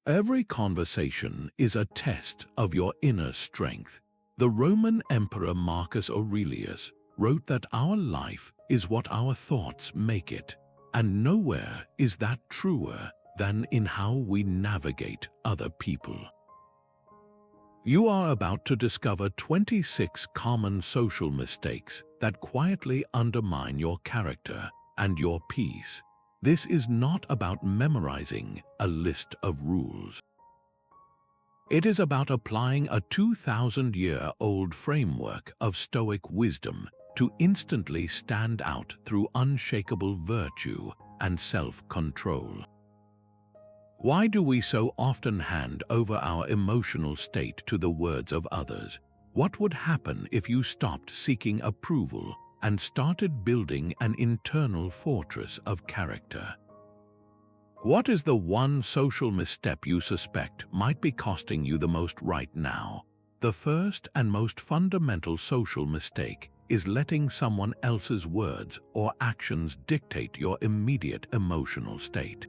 Every conversation is a test of your inner strength. The Roman Emperor Marcus Aurelius wrote that our life is what our thoughts make it, and nowhere is that truer than in how we navigate other people. You are about to discover 26 common social mistakes that quietly undermine your character and your peace. This is not about memorizing a list of rules. It is about applying a 2,000-year-old framework of Stoic wisdom to instantly stand out through unshakable virtue and self-control. Why do we so often hand over our emotional state to the words of others? What would happen if you stopped seeking approval and started building an internal fortress of character? What is the one social misstep you suspect might be costing you the most right now? The first and most fundamental social mistake is letting someone else's words or actions dictate your immediate emotional state.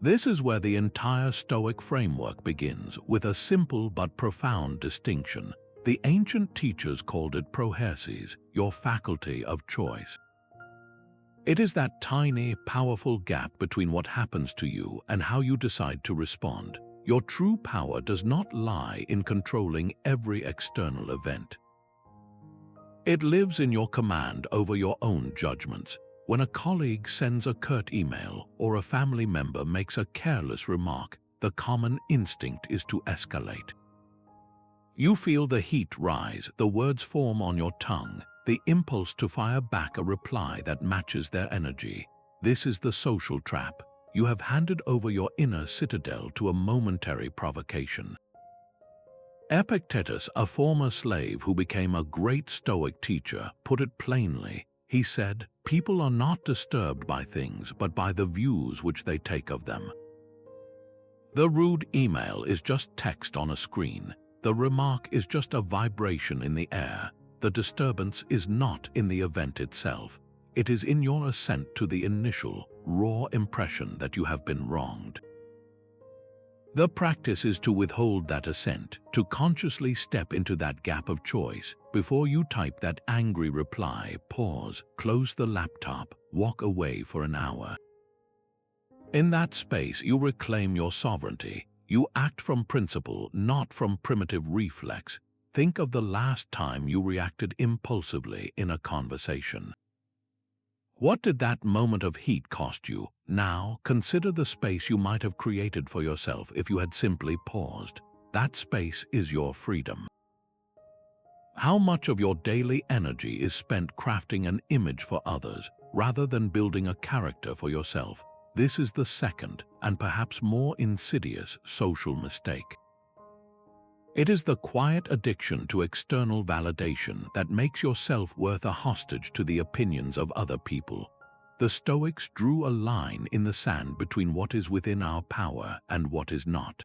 This is where the entire Stoic framework begins, with a simple but profound distinction. The ancient teachers called it prohersis, your faculty of choice. It is that tiny, powerful gap between what happens to you and how you decide to respond. Your true power does not lie in controlling every external event. It lives in your command over your own judgments. When a colleague sends a curt email or a family member makes a careless remark, the common instinct is to escalate. You feel the heat rise, the words form on your tongue, the impulse to fire back a reply that matches their energy. This is the social trap. You have handed over your inner citadel to a momentary provocation. Epictetus, a former slave who became a great Stoic teacher, put it plainly. He said, "People are not disturbed by things, but by the views which they take of them." The rude email is just text on a screen. The remark is just a vibration in the air. The disturbance is not in the event itself. It is in your assent to the initial, raw impression that you have been wronged. The practice is to withhold that assent, to consciously step into that gap of choice. Before you type that angry reply, pause, close the laptop, walk away for an hour. In that space, you reclaim your sovereignty. You act from principle, not from primitive reflex. Think of the last time you reacted impulsively in a conversation. What did that moment of heat cost you? Now, consider the space you might have created for yourself if you had simply paused. That space is your freedom. How much of your daily energy is spent crafting an image for others, rather than building a character for yourself? This is the second, and perhaps more insidious, social mistake. It is the quiet addiction to external validation that makes your self-worth a hostage to the opinions of other people. The Stoics drew a line in the sand between what is within our power and what is not.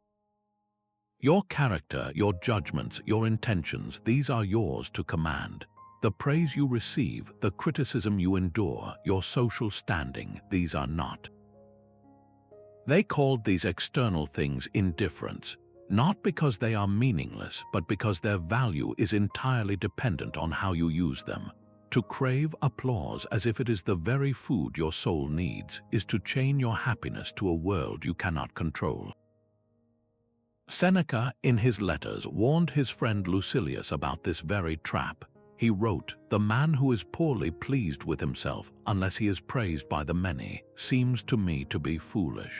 Your character, your judgments, your intentions, these are yours to command. The praise you receive, the criticism you endure, your social standing, these are not. They called these external things indifference, not because they are meaningless, but because their value is entirely dependent on how you use them. To crave applause as if it is the very food your soul needs is to chain your happiness to a world you cannot control. Seneca, in his letters, warned his friend Lucilius about this very trap. He wrote, "The man who is poorly pleased with himself, unless he is praised by the many, seems to me to be foolish."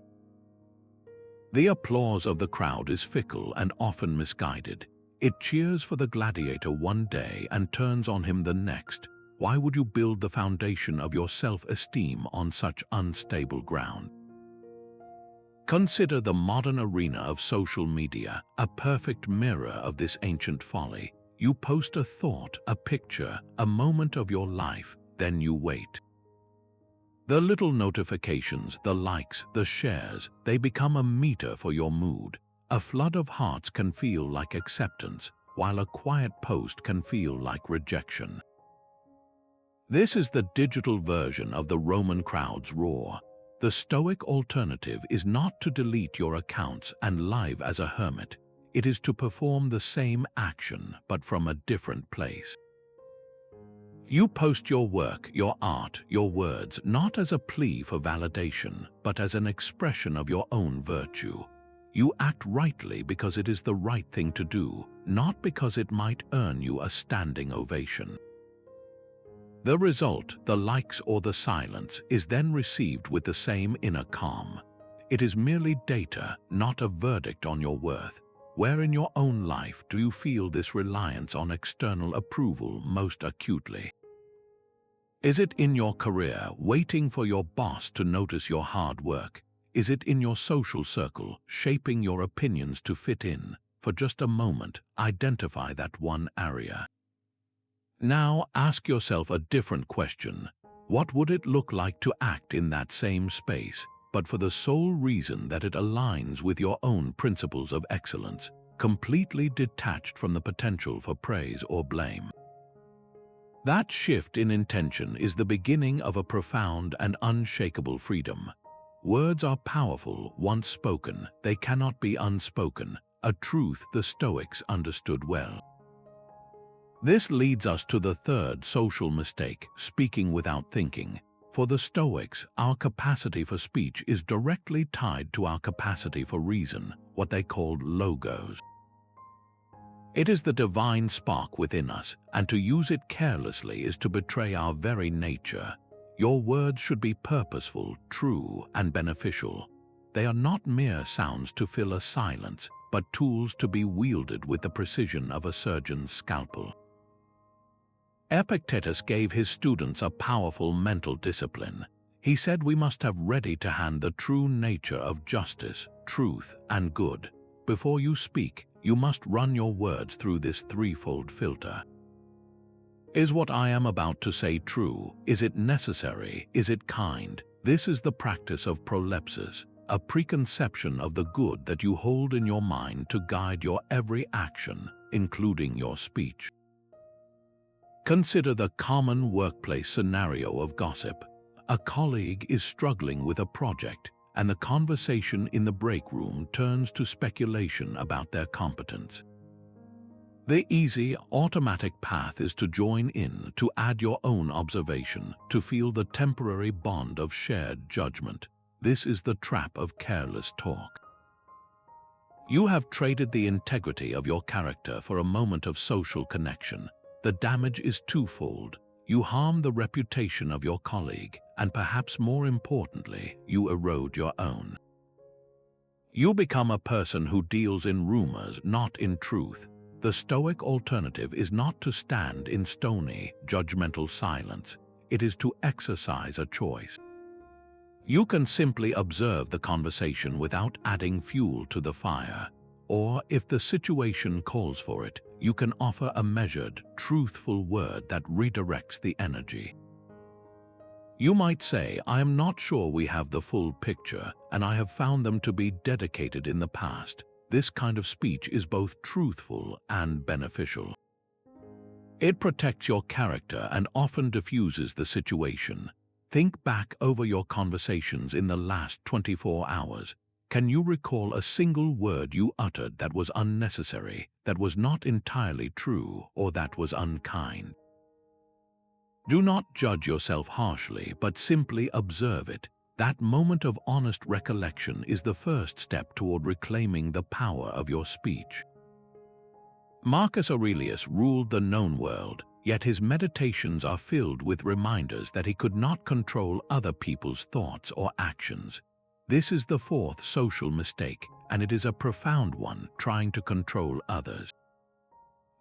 The applause of the crowd is fickle and often misguided. It cheers for the gladiator one day and turns on him the next. Why would you build the foundation of your self-esteem on such unstable ground? Consider the modern arena of social media, a perfect mirror of this ancient folly. You post a thought, a picture, a moment of your life, then you wait. The little notifications, the likes, the shares, they become a meter for your mood. A flood of hearts can feel like acceptance, while a quiet post can feel like rejection. This is the digital version of the Roman crowd's roar. The Stoic alternative is not to delete your accounts and live as a hermit. It is to perform the same action, but from a different place. You post your work, your art, your words, not as a plea for validation, but as an expression of your own virtue. You act rightly because it is the right thing to do, not because it might earn you a standing ovation. The result, the likes or the silence, is then received with the same inner calm. It is merely data, not a verdict on your worth. Where in your own life do you feel this reliance on external approval most acutely? Is it in your career, waiting for your boss to notice your hard work? Is it in your social circle, shaping your opinions to fit in? For just a moment, identify that one area. Now ask yourself a different question. What would it look like to act in that same space, but for the sole reason that it aligns with your own principles of excellence, completely detached from the potential for praise or blame? That shift in intention is the beginning of a profound and unshakable freedom. Words are powerful once spoken, they cannot be unspoken, a truth the Stoics understood well. This leads us to the third social mistake, speaking without thinking. For the Stoics, our capacity for speech is directly tied to our capacity for reason, what they called logos. It is the divine spark within us, and to use it carelessly is to betray our very nature. Your words should be purposeful, true, and beneficial. They are not mere sounds to fill a silence, but tools to be wielded with the precision of a surgeon's scalpel. Epictetus gave his students a powerful mental discipline. He said we must have ready to hand the true nature of justice, truth, and good. Before you speak, you must run your words through this threefold filter. Is what I am about to say true? Is it necessary? Is it kind? This is the practice of prolepsis, a preconception of the good that you hold in your mind to guide your every action, including your speech. Consider the common workplace scenario of gossip. A colleague is struggling with a project, and the conversation in the break room turns to speculation about their competence. The easy, automatic path is to join in, to add your own observation, to feel the temporary bond of shared judgment. This is the trap of careless talk. You have traded the integrity of your character for a moment of social connection. The damage is twofold. You harm the reputation of your colleague, and perhaps more importantly, you erode your own. You become a person who deals in rumors, not in truth. The Stoic alternative is not to stand in stony, judgmental silence. It is to exercise a choice. You can simply observe the conversation without adding fuel to the fire. Or, if the situation calls for it, you can offer a measured, truthful word that redirects the energy. You might say, I am not sure we have the full picture, and I have found them to be dedicated in the past. This kind of speech is both truthful and beneficial. It protects your character and often diffuses the situation. Think back over your conversations in the last 24 hours. Can you recall a single word you uttered that was unnecessary, that was not entirely true, or that was unkind? Do not judge yourself harshly, but simply observe it. That moment of honest recollection is the first step toward reclaiming the power of your speech. Marcus Aurelius ruled the known world, yet his meditations are filled with reminders that he could not control other people's thoughts or actions. This is the fourth social mistake, and it is a profound one, trying to control others.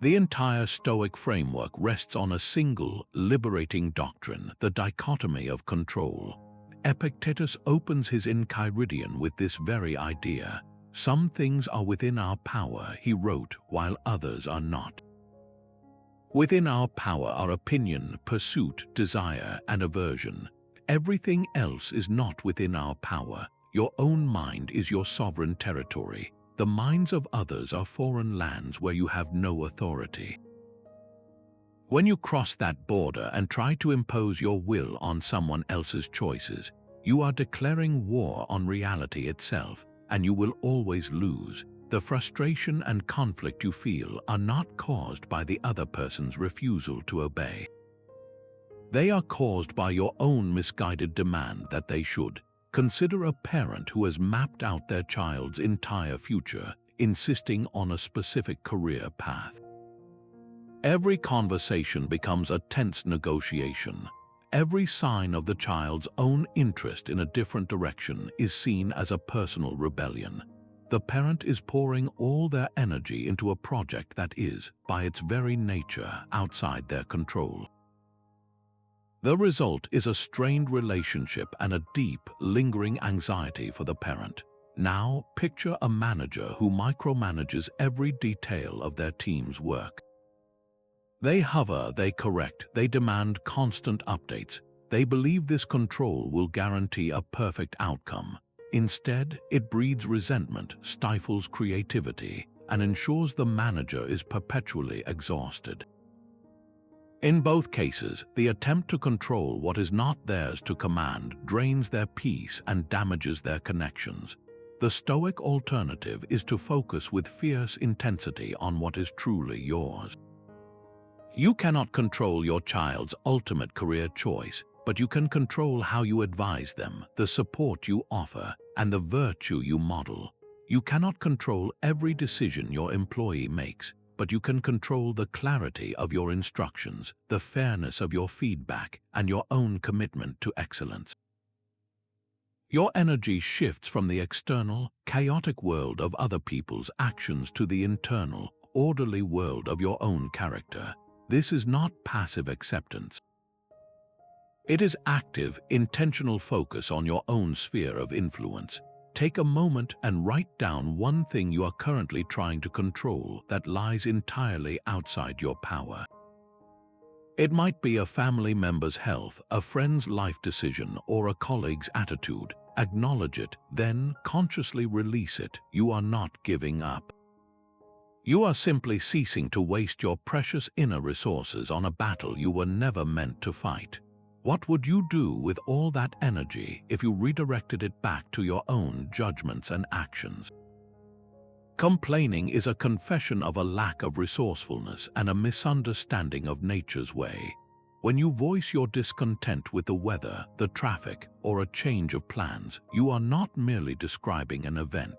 The entire Stoic framework rests on a single, liberating doctrine, the dichotomy of control. Epictetus opens his Enchiridion with this very idea. Some things are within our power, he wrote, while others are not. Within our power are opinion, pursuit, desire, and aversion. Everything else is not within our power. Your own mind is your sovereign territory. The minds of others are foreign lands where you have no authority. When you cross that border and try to impose your will on someone else's choices, You are declaring war on reality itself, and you will always lose. The frustration and conflict you feel are not caused by the other person's refusal to obey. They are caused by your own misguided demand that they should. Consider a parent who has mapped out their child's entire future, insisting on a specific career path. Every conversation becomes a tense negotiation. Every sign of the child's own interest in a different direction is seen as a personal rebellion. The parent is pouring all their energy into a project that is, by its very nature, outside their control. The result is a strained relationship and a deep, lingering anxiety for the parent. Now, picture a manager who micromanages every detail of their team's work. They hover, they correct, they demand constant updates. They believe this control will guarantee a perfect outcome. Instead, it breeds resentment, stifles creativity, and ensures the manager is perpetually exhausted. In both cases, the attempt to control what is not theirs to command drains their peace and damages their connections. The Stoic alternative is to focus with fierce intensity on what is truly yours. You cannot control your child's ultimate career choice, but you can control how you advise them, the support you offer, and the virtue you model. You cannot control every decision your employee makes, but you can control the clarity of your instructions, the fairness of your feedback, and your own commitment to excellence. Your energy shifts from the external, chaotic world of other people's actions to the internal, orderly world of your own character. This is not passive acceptance. It is active, intentional focus on your own sphere of influence. Take a moment and write down one thing you are currently trying to control that lies entirely outside your power. It might be a family member's health, a friend's life decision, or a colleague's attitude. Acknowledge it, then consciously release it. You are not giving up. You are simply ceasing to waste your precious inner resources on a battle you were never meant to fight. What would you do with all that energy if you redirected it back to your own judgments and actions? Complaining is a confession of a lack of resourcefulness and a misunderstanding of nature's way. When you voice your discontent with the weather, the traffic, or a change of plans, you are not merely describing an event.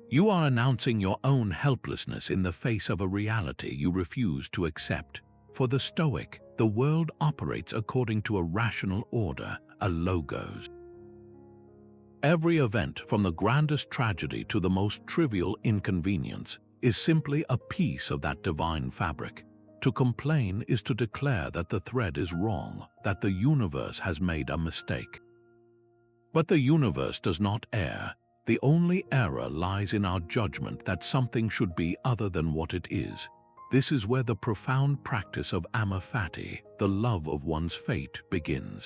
You are announcing your own helplessness in the face of a reality you refuse to accept. For the Stoic, the world operates according to a rational order, a logos. Every event, from the grandest tragedy to the most trivial inconvenience, is simply a piece of that divine fabric. To complain is to declare that the thread is wrong, that the universe has made a mistake. But the universe does not err. The only error lies in our judgment that something should be other than what it is. This is where the profound practice of amor fati, the love of one's fate, begins.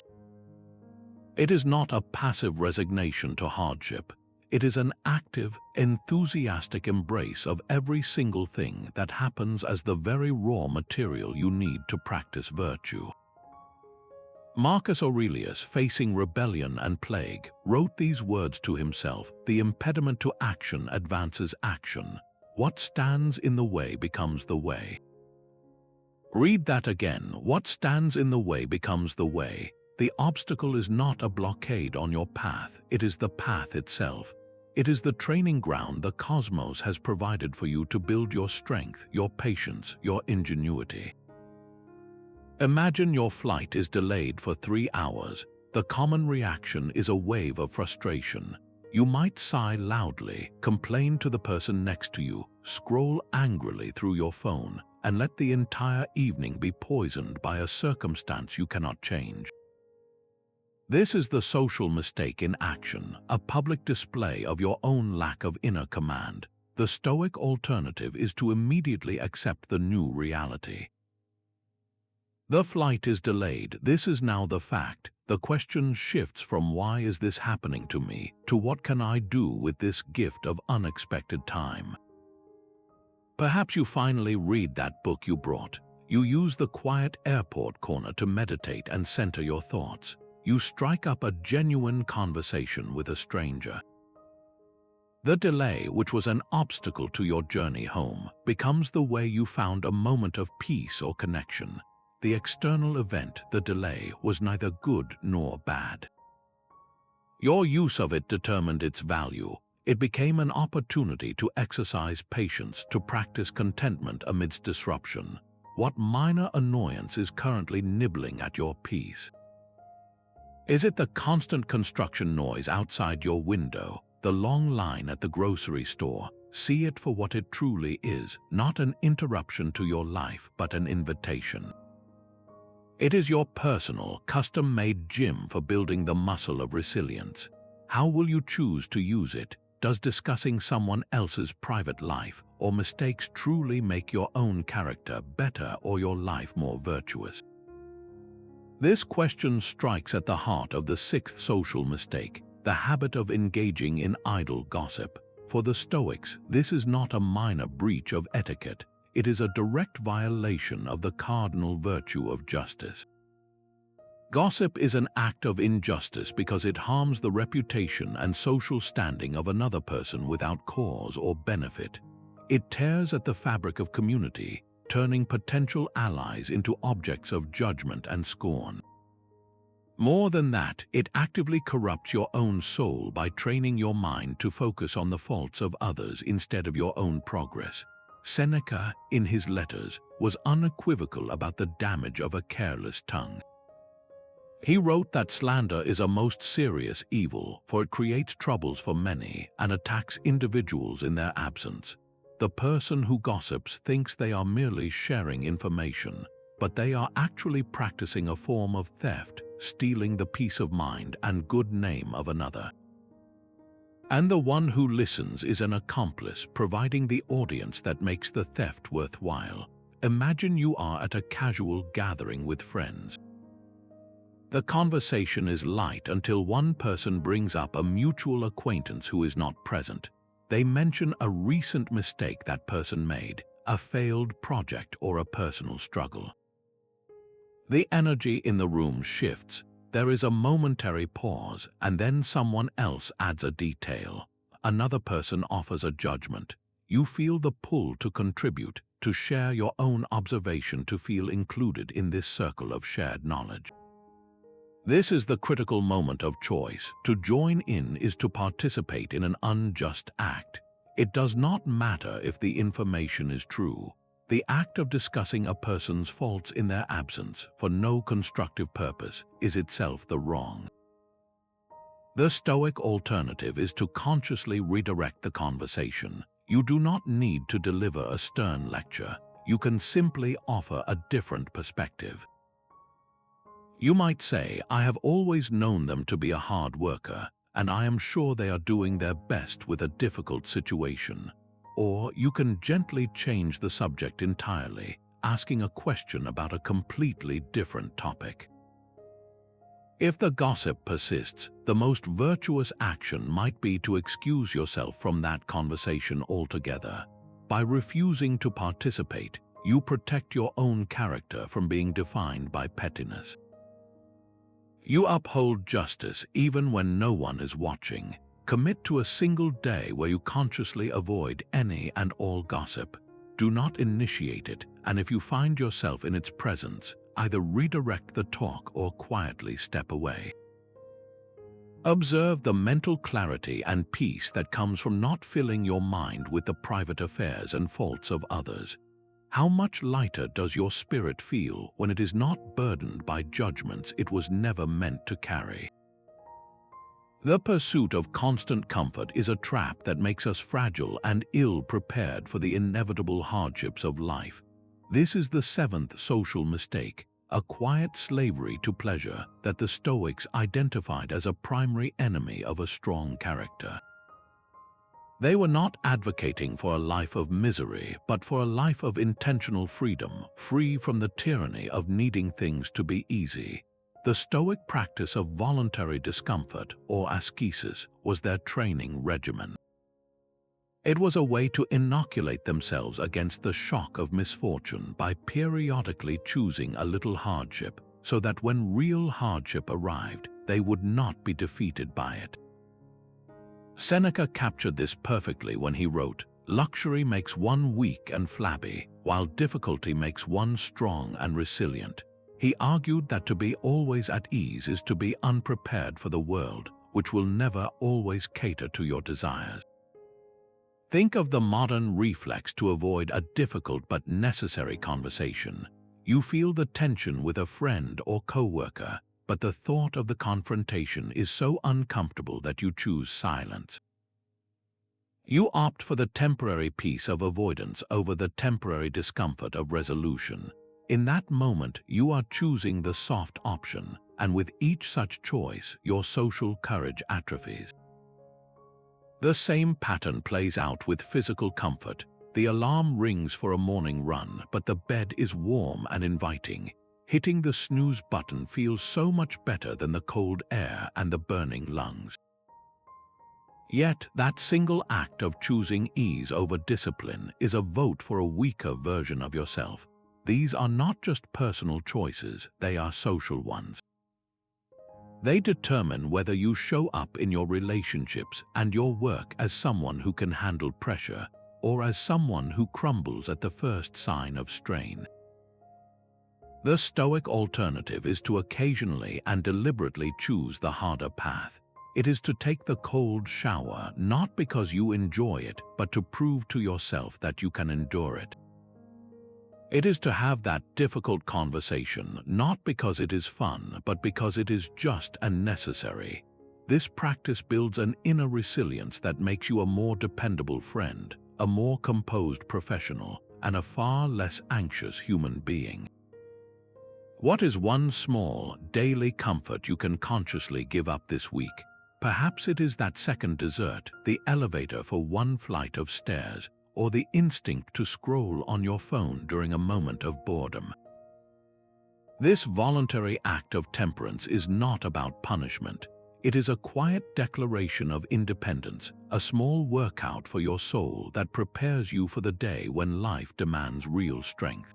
It is not a passive resignation to hardship. It is an active, enthusiastic embrace of every single thing that happens as the very raw material you need to practice virtue. Marcus Aurelius, facing rebellion and plague, wrote these words to himself: "The impediment to action advances action. What stands in the way becomes the way." Read that again. What stands in the way becomes the way. The obstacle is not a blockade on your path, it is the path itself. It is the training ground the cosmos has provided for you to build your strength, your patience, your ingenuity. Imagine your flight is delayed for 3 hours. The common reaction is a wave of frustration. You might sigh loudly, complain to the person next to you, scroll angrily through your phone, and let the entire evening be poisoned by a circumstance you cannot change. This is the social mistake in action, a public display of your own lack of inner command. The Stoic alternative is to immediately accept the new reality. The flight is delayed. This is now the fact. The question shifts from "why is this happening to me?" to "what can I do with this gift of unexpected time?" Perhaps you finally read that book you brought. You use the quiet airport corner to meditate and center your thoughts. you strike up a genuine conversation with a stranger. The delay, which was an obstacle to your journey home, becomes the way you found a moment of peace or connection. The external event, the delay, was neither good nor bad. Your use of it determined its value. It became an opportunity to exercise patience, to practice contentment amidst disruption. What minor annoyance is currently nibbling at your peace? Is it the constant construction noise outside your window, the long line at the grocery store? See it for what it truly is, not an interruption to your life, but an invitation. It is your personal, custom-made gym for building the muscle of resilience. How will you choose to use it? Does discussing someone else's private life or mistakes truly make your own character better or your life more virtuous? This question strikes at the heart of the sixth social mistake, the habit of engaging in idle gossip. For the Stoics, this is not a minor breach of etiquette. It is a direct violation of the cardinal virtue of justice. Gossip is an act of injustice because it harms the reputation and social standing of another person without cause or benefit. It tears at the fabric of community, turning potential allies into objects of judgment and scorn. More than that, it actively corrupts your own soul by training your mind to focus on the faults of others instead of your own progress. Seneca, in his letters, was unequivocal about the damage of a careless tongue. He wrote that slander is a most serious evil, for it creates troubles for many and attacks individuals in their absence. The person who gossips thinks they are merely sharing information, but they are actually practicing a form of theft, stealing the peace of mind and good name of another. And the one who listens is an accomplice, providing the audience that makes the theft worthwhile. Imagine you are at a casual gathering with friends. The conversation is light until one person brings up a mutual acquaintance who is not present. They mention a recent mistake that person made, a failed project or a personal struggle. The energy in the room shifts. There is a momentary pause, and then someone else adds a detail. Another person offers a judgment. You feel the pull to contribute, to share your own observation, to feel included in this circle of shared knowledge. This is the critical moment of choice. To join in is to participate in an unjust act. It does not matter if the information is true. The act of discussing a person's faults in their absence for no constructive purpose is itself the wrong. The Stoic alternative is to consciously redirect the conversation. You do not need to deliver a stern lecture. You can simply offer a different perspective. You might say, "I have always known them to be a hard worker, and I am sure they are doing their best with a difficult situation." Or you can gently change the subject entirely, asking a question about a completely different topic. If the gossip persists, the most virtuous action might be to excuse yourself from that conversation altogether. By refusing to participate, you protect your own character from being defined by pettiness. You uphold justice even when no one is watching. Commit to a single day where you consciously avoid any and all gossip. Do not initiate it, and if you find yourself in its presence, either redirect the talk or quietly step away. Observe the mental clarity and peace that comes from not filling your mind with the private affairs and faults of others. How much lighter does your spirit feel when it is not burdened by judgments it was never meant to carry? The pursuit of constant comfort is a trap that makes us fragile and ill-prepared for the inevitable hardships of life. This is the seventh social mistake, a quiet slavery to pleasure that the Stoics identified as a primary enemy of a strong character. They were not advocating for a life of misery, but for a life of intentional freedom, free from the tyranny of needing things to be easy. The Stoic practice of voluntary discomfort, or ascesis, was their training regimen. It was a way to inoculate themselves against the shock of misfortune by periodically choosing a little hardship, so that when real hardship arrived, they would not be defeated by it. Seneca captured this perfectly when he wrote, "Luxury makes one weak and flabby, while difficulty makes one strong and resilient." He argued that to be always at ease is to be unprepared for the world, which will never always cater to your desires. Think of the modern reflex to avoid a difficult but necessary conversation. You feel the tension with a friend or coworker, but the thought of the confrontation is so uncomfortable that you choose silence. You opt for the temporary peace of avoidance over the temporary discomfort of resolution. In that moment, you are choosing the soft option, and with each such choice, your social courage atrophies. The same pattern plays out with physical comfort. The alarm rings for a morning run, but the bed is warm and inviting. Hitting the snooze button feels so much better than the cold air and the burning lungs. Yet, that single act of choosing ease over discipline is a vote for a weaker version of yourself. These are not just personal choices, they are social ones. They determine whether you show up in your relationships and your work as someone who can handle pressure, or as someone who crumbles at the first sign of strain. The Stoic alternative is to occasionally and deliberately choose the harder path. It is to take the cold shower not because you enjoy it, but to prove to yourself that you can endure it. It is to have that difficult conversation not because it is fun, but because it is just and necessary. This practice builds an inner resilience that makes you a more dependable friend, a more composed professional, and a far less anxious human being. What is one small, daily comfort you can consciously give up this week? Perhaps it is that second dessert, the elevator for one flight of stairs, or the instinct to scroll on your phone during a moment of boredom. This voluntary act of temperance is not about punishment. It is a quiet declaration of independence, a small workout for your soul that prepares you for the day when life demands real strength.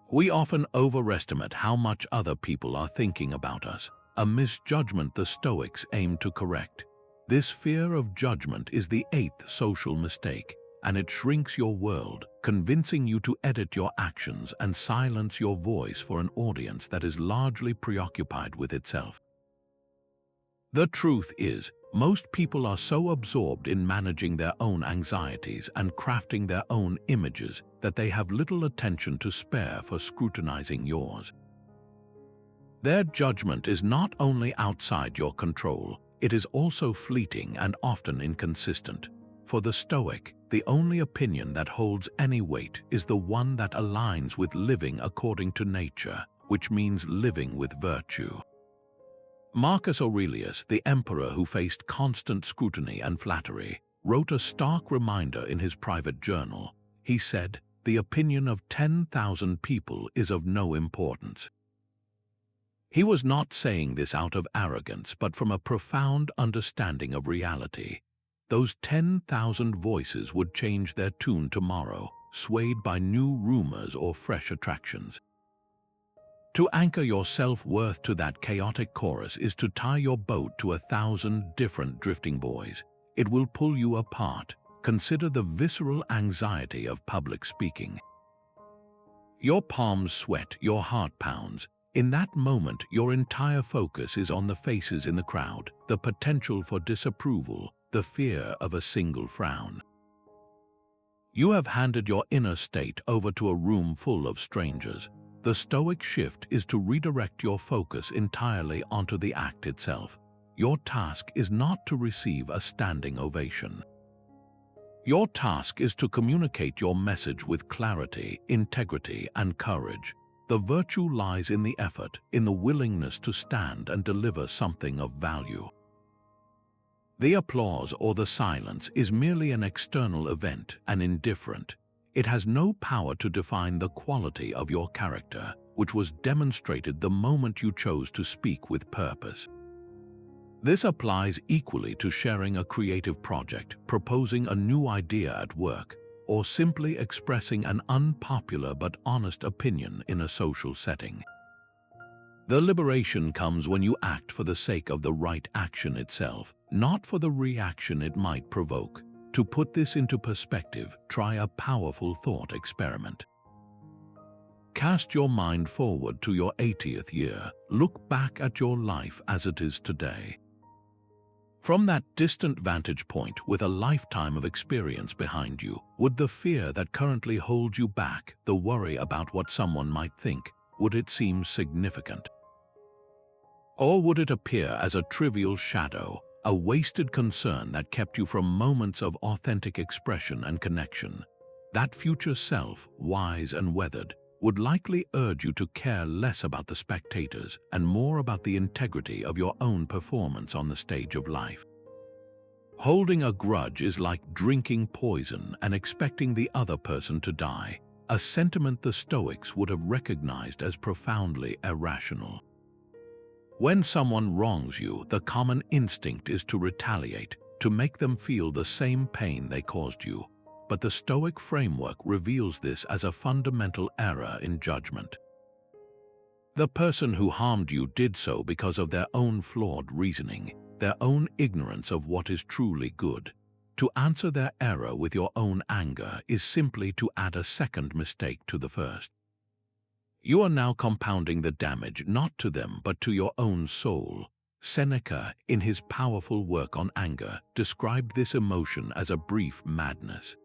We often overestimate how much other people are thinking about us, a misjudgment the Stoics aim to correct. This fear of judgment is the eighth social mistake, and it shrinks your world, convincing you to edit your actions and silence your voice for an audience that is largely preoccupied with itself. The truth is, most people are so absorbed in managing their own anxieties and crafting their own images that they have little attention to spare for scrutinizing yours. Their judgment is not only outside your control, it is also fleeting and often inconsistent. For the Stoic, the only opinion that holds any weight is the one that aligns with living according to nature, which means living with virtue. Marcus Aurelius, the emperor who faced constant scrutiny and flattery, wrote a stark reminder in his private journal. He said, "The opinion of 10,000 people is of no importance." He was not saying this out of arrogance, but from a profound understanding of reality. Those 10,000 voices would change their tune tomorrow, swayed by new rumors or fresh attractions. To anchor your self-worth to that chaotic chorus is to tie your boat to 1,000 different drifting buoys. It will pull you apart. Consider the visceral anxiety of public speaking. Your palms sweat, your heart pounds. In that moment, your entire focus is on the faces in the crowd, the potential for disapproval, the fear of a single frown. You have handed your inner state over to a room full of strangers. The Stoic shift is to redirect your focus entirely onto the act itself. Your task is not to receive a standing ovation. Your task is to communicate your message with clarity, integrity, and courage. The virtue lies in the effort, in the willingness to stand and deliver something of value. The applause or the silence is merely an external event and indifferent. It has no power to define the quality of your character, which was demonstrated the moment you chose to speak with purpose. This applies equally to sharing a creative project, proposing a new idea at work, or simply expressing an unpopular but honest opinion in a social setting. The liberation comes when you act for the sake of the right action itself, not for the reaction it might provoke. To put this into perspective, try a powerful thought experiment. Cast your mind forward to your 80th year. Look back at your life as it is today. From that distant vantage point, with a lifetime of experience behind you, would the fear that currently holds you back, the worry about what someone might think, would it seem significant? Or would it appear as a trivial shadow, a wasted concern that kept you from moments of authentic expression and connection? That future self, wise and weathered, would likely urge you to care less about the spectators and more about the integrity of your own performance on the stage of life. Holding a grudge is like drinking poison and expecting the other person to die, a sentiment the Stoics would have recognized as profoundly irrational. When someone wrongs you, the common instinct is to retaliate, to make them feel the same pain they caused you. But the Stoic framework reveals this as a fundamental error in judgment. The person who harmed you did so because of their own flawed reasoning, their own ignorance of what is truly good. To answer their error with your own anger is simply to add a second mistake to the first. You are now compounding the damage not to them but to your own soul. Seneca, in his powerful work on anger, described this emotion as a brief madness.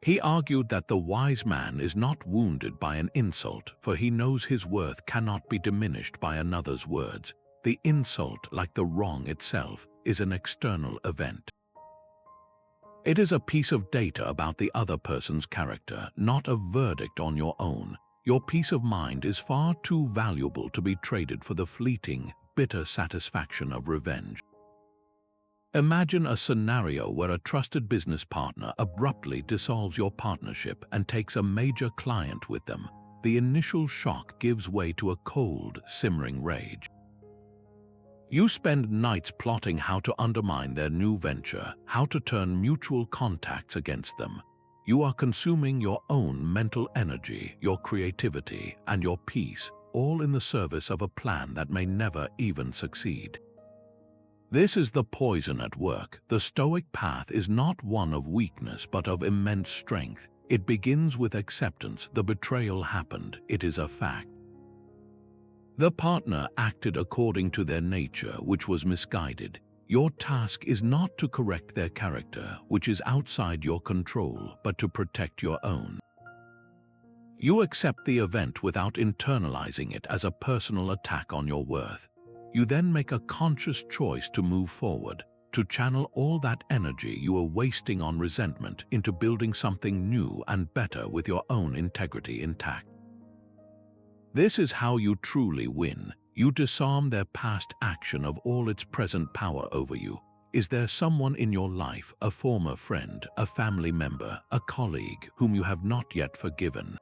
He argued that the wise man is not wounded by an insult, for he knows his worth cannot be diminished by another's words. The insult, like the wrong itself, is an external event. It is a piece of data about the other person's character, not a verdict on your own. Your peace of mind is far too valuable to be traded for the fleeting, bitter satisfaction of revenge. Imagine a scenario where a trusted business partner abruptly dissolves your partnership and takes a major client with them. The initial shock gives way to a cold, simmering rage. You spend nights plotting how to undermine their new venture, how to turn mutual contacts against them. You are consuming your own mental energy, your creativity, and your peace, all in the service of a plan that may never even succeed. This is the poison at work. The Stoic path is not one of weakness but of immense strength. It begins with acceptance. The betrayal happened. It is a fact. The partner acted according to their nature, which was misguided. Your task is not to correct their character, which is outside your control, but to protect your own. You accept the event without internalizing it as a personal attack on your worth. You then make a conscious choice to move forward, to channel all that energy you are wasting on resentment into building something new and better with your own integrity intact. This is how you truly win. You disarm their past action of all its present power over you. Is there someone in your life, a former friend, a family member, a colleague, whom you have not yet forgiven?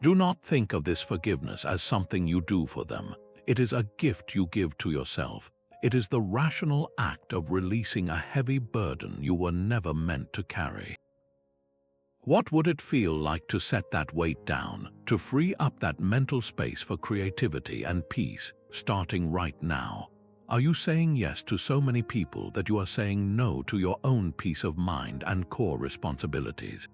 Do not think of this forgiveness as something you do for them. It is a gift you give to yourself. It is the rational act of releasing a heavy burden you were never meant to carry. What would it feel like to set that weight down, to free up that mental space for creativity and peace, starting right now? Are you saying yes to so many people that you are saying no to your own peace of mind and core responsibilities?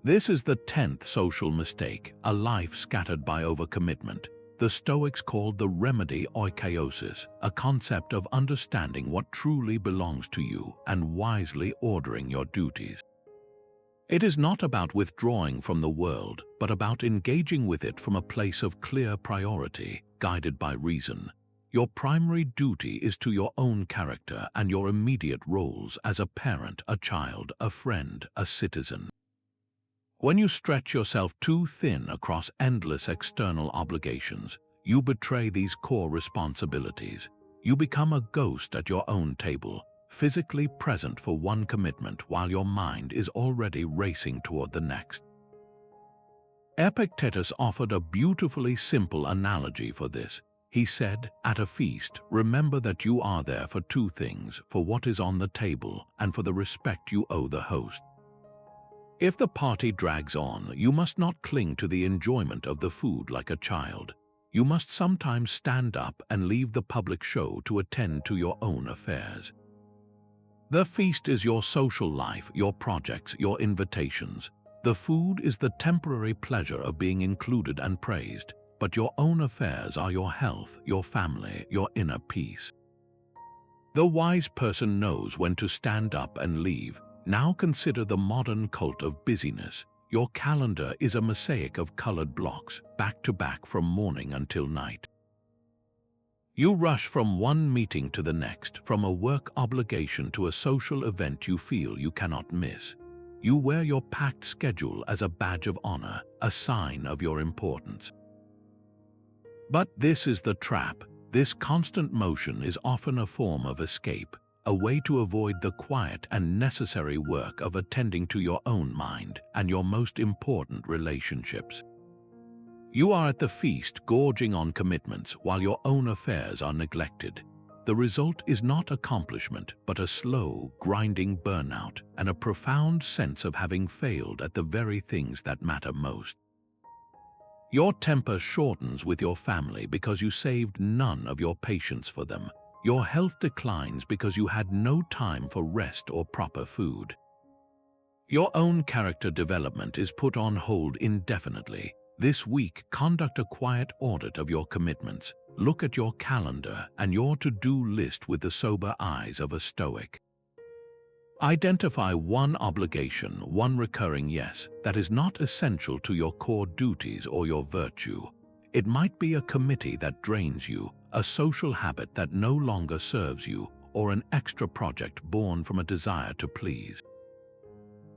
This is the 10th social mistake, a life scattered by overcommitment. The Stoics called the remedy oikeiosis, a concept of understanding what truly belongs to you and wisely ordering your duties. It is not about withdrawing from the world, but about engaging with it from a place of clear priority, guided by reason. Your primary duty is to your own character and your immediate roles as a parent, a child, a friend, a citizen. When you stretch yourself too thin across endless external obligations, you betray these core responsibilities. You become a ghost at your own table, physically present for one commitment while your mind is already racing toward the next. Epictetus offered a beautifully simple analogy for this. He said, "At a feast, remember that you are there for two things, for what is on the table and for the respect you owe the host." If the party drags on, you must not cling to the enjoyment of the food like a child. You must sometimes stand up and leave the public show to attend to your own affairs. The feast is your social life, your projects, your invitations. The food is the temporary pleasure of being included and praised, but your own affairs are your health, your family, your inner peace. The wise person knows when to stand up and leave. Now consider the modern cult of busyness. Your calendar is a mosaic of colored blocks, back to back from morning until night. You rush from one meeting to the next, from a work obligation to a social event you feel you cannot miss. You wear your packed schedule as a badge of honor, a sign of your importance. But this is the trap. This constant motion is often a form of escape, a way to avoid the quiet and necessary work of attending to your own mind and your most important relationships. You are at the feast gorging on commitments while your own affairs are neglected. The result is not accomplishment, but a slow, grinding burnout and a profound sense of having failed at the very things that matter most. Your temper shortens with your family because you saved none of your patience for them. Your health declines because you had no time for rest or proper food. Your own character development is put on hold indefinitely. This week, conduct a quiet audit of your commitments. Look at your calendar and your to-do list with the sober eyes of a Stoic. Identify one obligation, one recurring yes, that is not essential to your core duties or your virtue. It might be a committee that drains you, a social habit that no longer serves you, or an extra project born from a desire to please.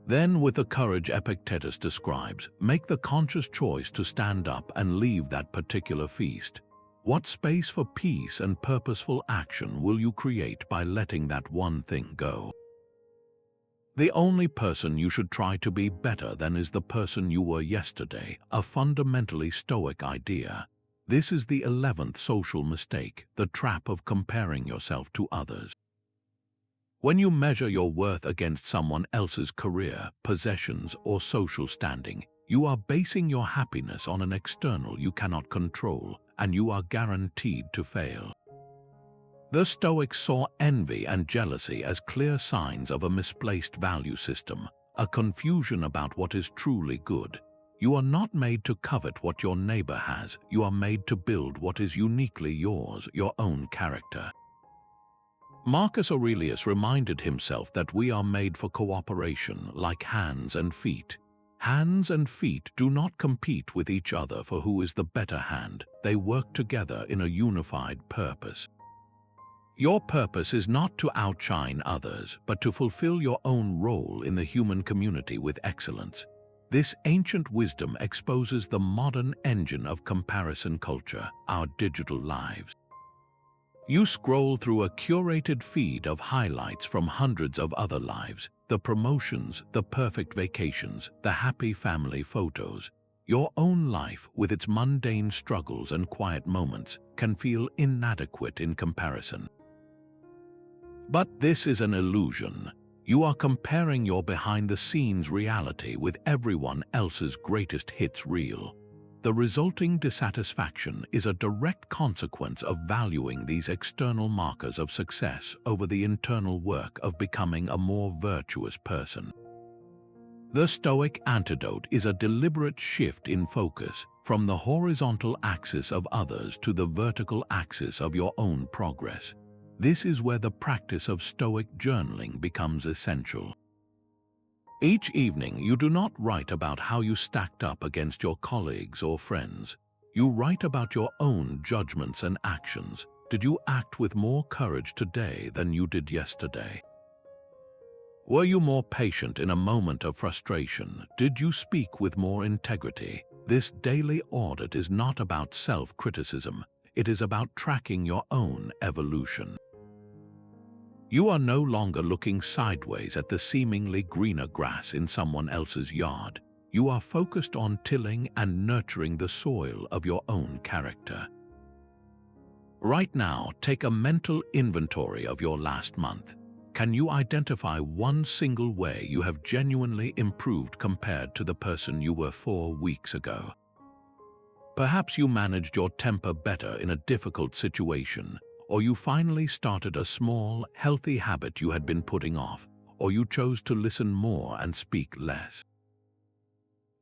Then, with the courage Epictetus describes, make the conscious choice to stand up and leave that particular feast. What space for peace and purposeful action will you create by letting that one thing go? The only person you should try to be better than is the person you were yesterday, a fundamentally Stoic idea. This is the 11th social mistake, the trap of comparing yourself to others. When you measure your worth against someone else's career, possessions, or social standing, you are basing your happiness on an external you cannot control, and you are guaranteed to fail. The Stoics saw envy and jealousy as clear signs of a misplaced value system, a confusion about what is truly good. You are not made to covet what your neighbor has, you are made to build what is uniquely yours, your own character. Marcus Aurelius reminded himself that we are made for cooperation, like hands and feet. Hands and feet do not compete with each other for who is the better hand, they work together in a unified purpose. Your purpose is not to outshine others, but to fulfill your own role in the human community with excellence. This ancient wisdom exposes the modern engine of comparison culture, our digital lives. You scroll through a curated feed of highlights from hundreds of other lives, the promotions, the perfect vacations, the happy family photos. Your own life, with its mundane struggles and quiet moments, can feel inadequate in comparison. But this is an illusion. You are comparing your behind-the-scenes reality with everyone else's greatest hits reel. The resulting dissatisfaction is a direct consequence of valuing these external markers of success over the internal work of becoming a more virtuous person. The Stoic antidote is a deliberate shift in focus from the horizontal axis of others to the vertical axis of your own progress. This is where the practice of Stoic journaling becomes essential. Each evening, you do not write about how you stacked up against your colleagues or friends. You write about your own judgments and actions. Did you act with more courage today than you did yesterday? Were you more patient in a moment of frustration? Did you speak with more integrity? This daily audit is not about self-criticism. It is about tracking your own evolution. You are no longer looking sideways at the seemingly greener grass in someone else's yard. You are focused on tilling and nurturing the soil of your own character. Right now, take a mental inventory of your last month. Can you identify one single way you have genuinely improved compared to the person you were 4 weeks ago? Perhaps you managed your temper better in a difficult situation, or you finally started a small, healthy habit you had been putting off, or you chose to listen more and speak less.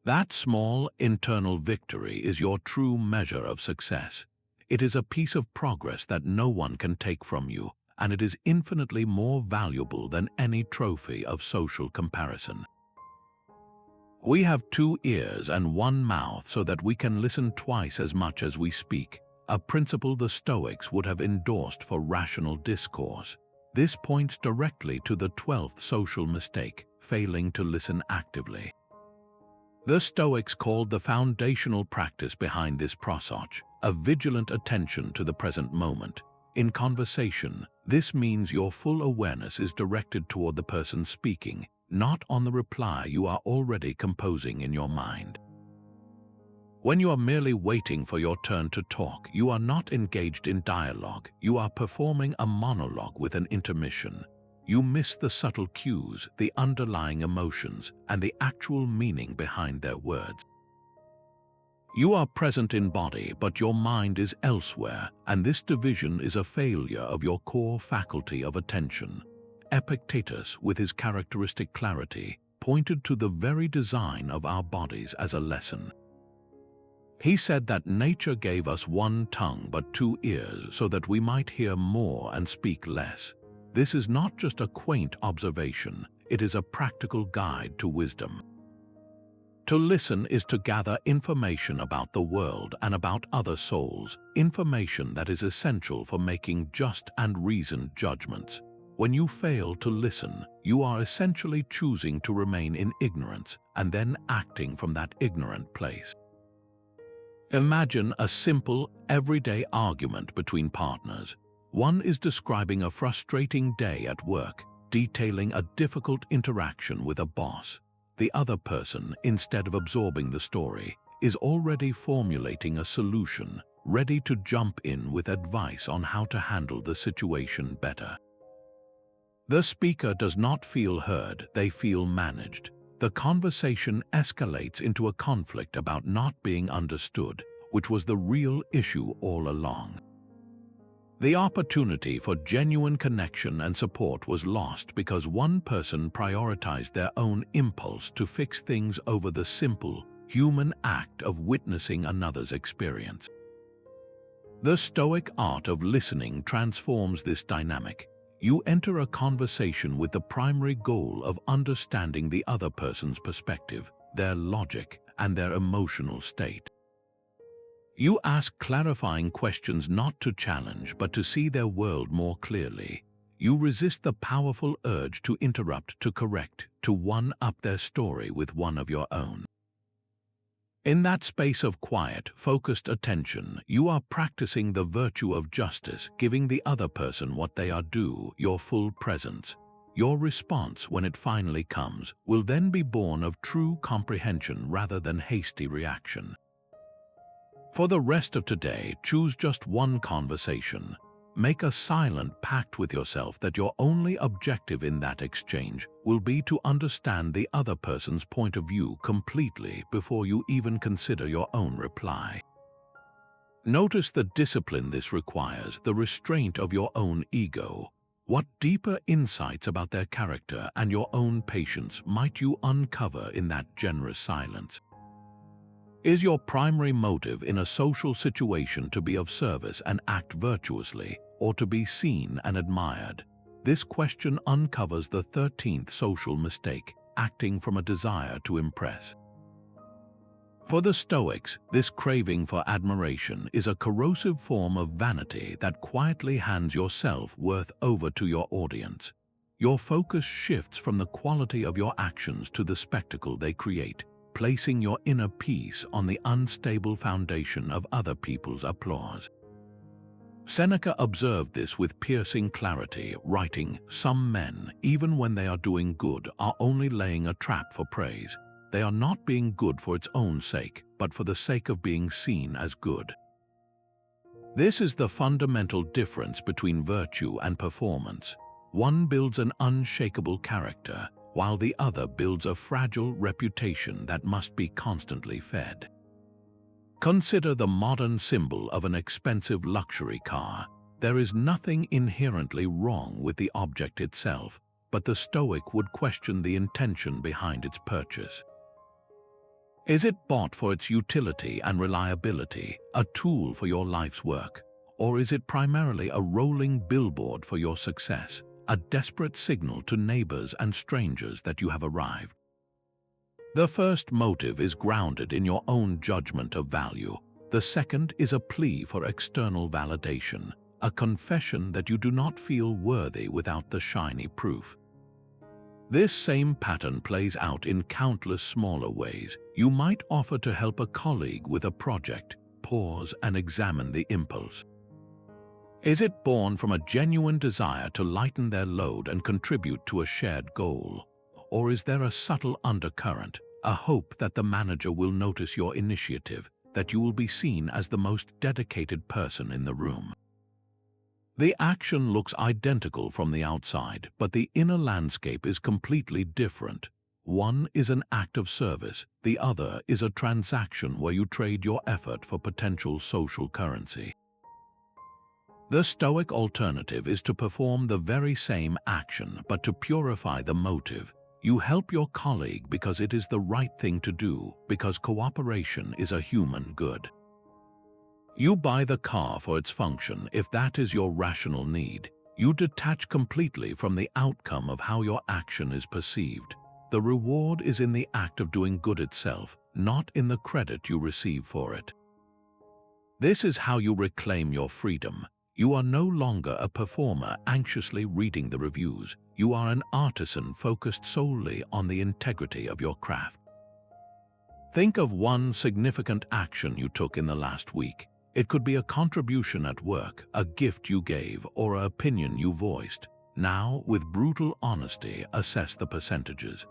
That small, internal victory is your true measure of success. It is a piece of progress that no one can take from you, and it is infinitely more valuable than any trophy of social comparison. We have 2 ears and 1 mouth so that we can listen twice as much as we speak, a principle the Stoics would have endorsed for rational discourse. This points directly to the 12th social mistake, failing to listen actively. The Stoics called the foundational practice behind this prosauch a vigilant attention to the present moment. In conversation, this means your full awareness is directed toward the person speaking, not on the reply you are already composing in your mind. When you are merely waiting for your turn to talk, you are not engaged in dialogue, you are performing a monologue with an intermission. You miss the subtle cues, the underlying emotions, and the actual meaning behind their words. You are present in body, but your mind is elsewhere, and this division is a failure of your core faculty of attention. Epictetus, with his characteristic clarity, pointed to the very design of our bodies as a lesson. He said that nature gave us 1 tongue but 2 ears so that we might hear more and speak less. This is not just a quaint observation, it is a practical guide to wisdom. To listen is to gather information about the world and about other souls, information that is essential for making just and reasoned judgments. When you fail to listen, you are essentially choosing to remain in ignorance and then acting from that ignorant place. Imagine a simple, everyday argument between partners. One is describing a frustrating day at work, detailing a difficult interaction with a boss. The other person, instead of absorbing the story, is already formulating a solution, ready to jump in with advice on how to handle the situation better. The speaker does not feel heard, they feel managed. The conversation escalates into a conflict about not being understood, which was the real issue all along. The opportunity for genuine connection and support was lost because one person prioritized their own impulse to fix things over the simple, human act of witnessing another's experience. The Stoic art of listening transforms this dynamic. You enter a conversation with the primary goal of understanding the other person's perspective, their logic, and their emotional state. You ask clarifying questions not to challenge but to see their world more clearly. You resist the powerful urge to interrupt, to correct, to one-up their story with one of your own. In that space of quiet, focused attention, you are practicing the virtue of justice, giving the other person what they are due, your full presence. Your response, when it finally comes, will then be born of true comprehension rather than hasty reaction. For the rest of today, choose just one conversation. Make a silent pact with yourself that your only objective in that exchange will be to understand the other person's point of view completely before you even consider your own reply. Notice the discipline this requires, the restraint of your own ego. What deeper insights about their character and your own patience might you uncover in that generous silence? Is your primary motive in a social situation to be of service and act virtuously, or to be seen and admired? This question uncovers the 13th social mistake, acting from a desire to impress. For the Stoics, this craving for admiration is a corrosive form of vanity that quietly hands your self-worth over to your audience. Your focus shifts from the quality of your actions to the spectacle they create, placing your inner peace on the unstable foundation of other people's applause. Seneca observed this with piercing clarity, writing, "Some men, even when they are doing good, are only laying a trap for praise. They are not being good for its own sake, but for the sake of being seen as good." This is the fundamental difference between virtue and performance. One builds an unshakable character, while the other builds a fragile reputation that must be constantly fed. Consider the modern symbol of an expensive luxury car. There is nothing inherently wrong with the object itself, but the Stoic would question the intention behind its purchase. Is it bought for its utility and reliability, a tool for your life's work, or is it primarily a rolling billboard for your success, a desperate signal to neighbors and strangers that you have arrived? The first motive is grounded in your own judgment of value. The second is a plea for external validation, a confession that you do not feel worthy without the shiny proof. This same pattern plays out in countless smaller ways. You might offer to help a colleague with a project, pause and examine the impulse. Is it born from a genuine desire to lighten their load and contribute to a shared goal? Or is there a subtle undercurrent, a hope that the manager will notice your initiative, that you will be seen as the most dedicated person in the room? The action looks identical from the outside, but the inner landscape is completely different. One is an act of service, the other is a transaction where you trade your effort for potential social currency. The Stoic alternative is to perform the very same action, but to purify the motive. You help your colleague because it is the right thing to do, because cooperation is a human good. You buy the car for its function if that is your rational need. You detach completely from the outcome of how your action is perceived. The reward is in the act of doing good itself, not in the credit you receive for it. This is how you reclaim your freedom. You are no longer a performer anxiously reading the reviews. You are an artisan focused solely on the integrity of your craft. Think of one significant action you took in the last week. It could be a contribution at work, a gift you gave, or an opinion you voiced. Now, with brutal honesty, assess the percentages.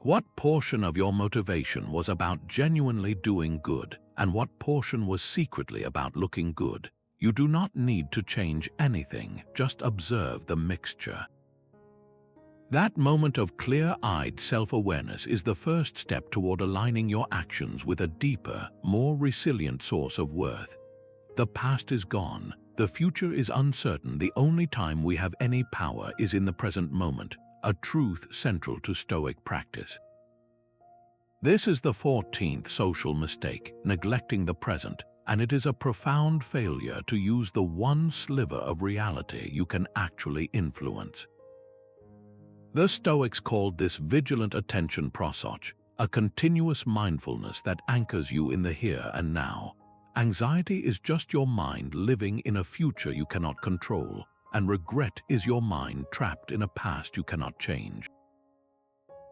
What portion of your motivation was about genuinely doing good, and what portion was secretly about looking good? You do not need to change anything, just observe the mixture. That moment of clear-eyed self-awareness is the first step toward aligning your actions with a deeper, more resilient source of worth. The past is gone. The future is uncertain. The only time we have any power is in the present moment, a truth central to Stoic practice. This is the 14th social mistake, neglecting the present, and it is a profound failure to use the one sliver of reality you can actually influence. The Stoics called this vigilant attention prosoph, a continuous mindfulness that anchors you in the here and now. Anxiety is just your mind living in a future you cannot control, and regret is your mind trapped in a past you cannot change.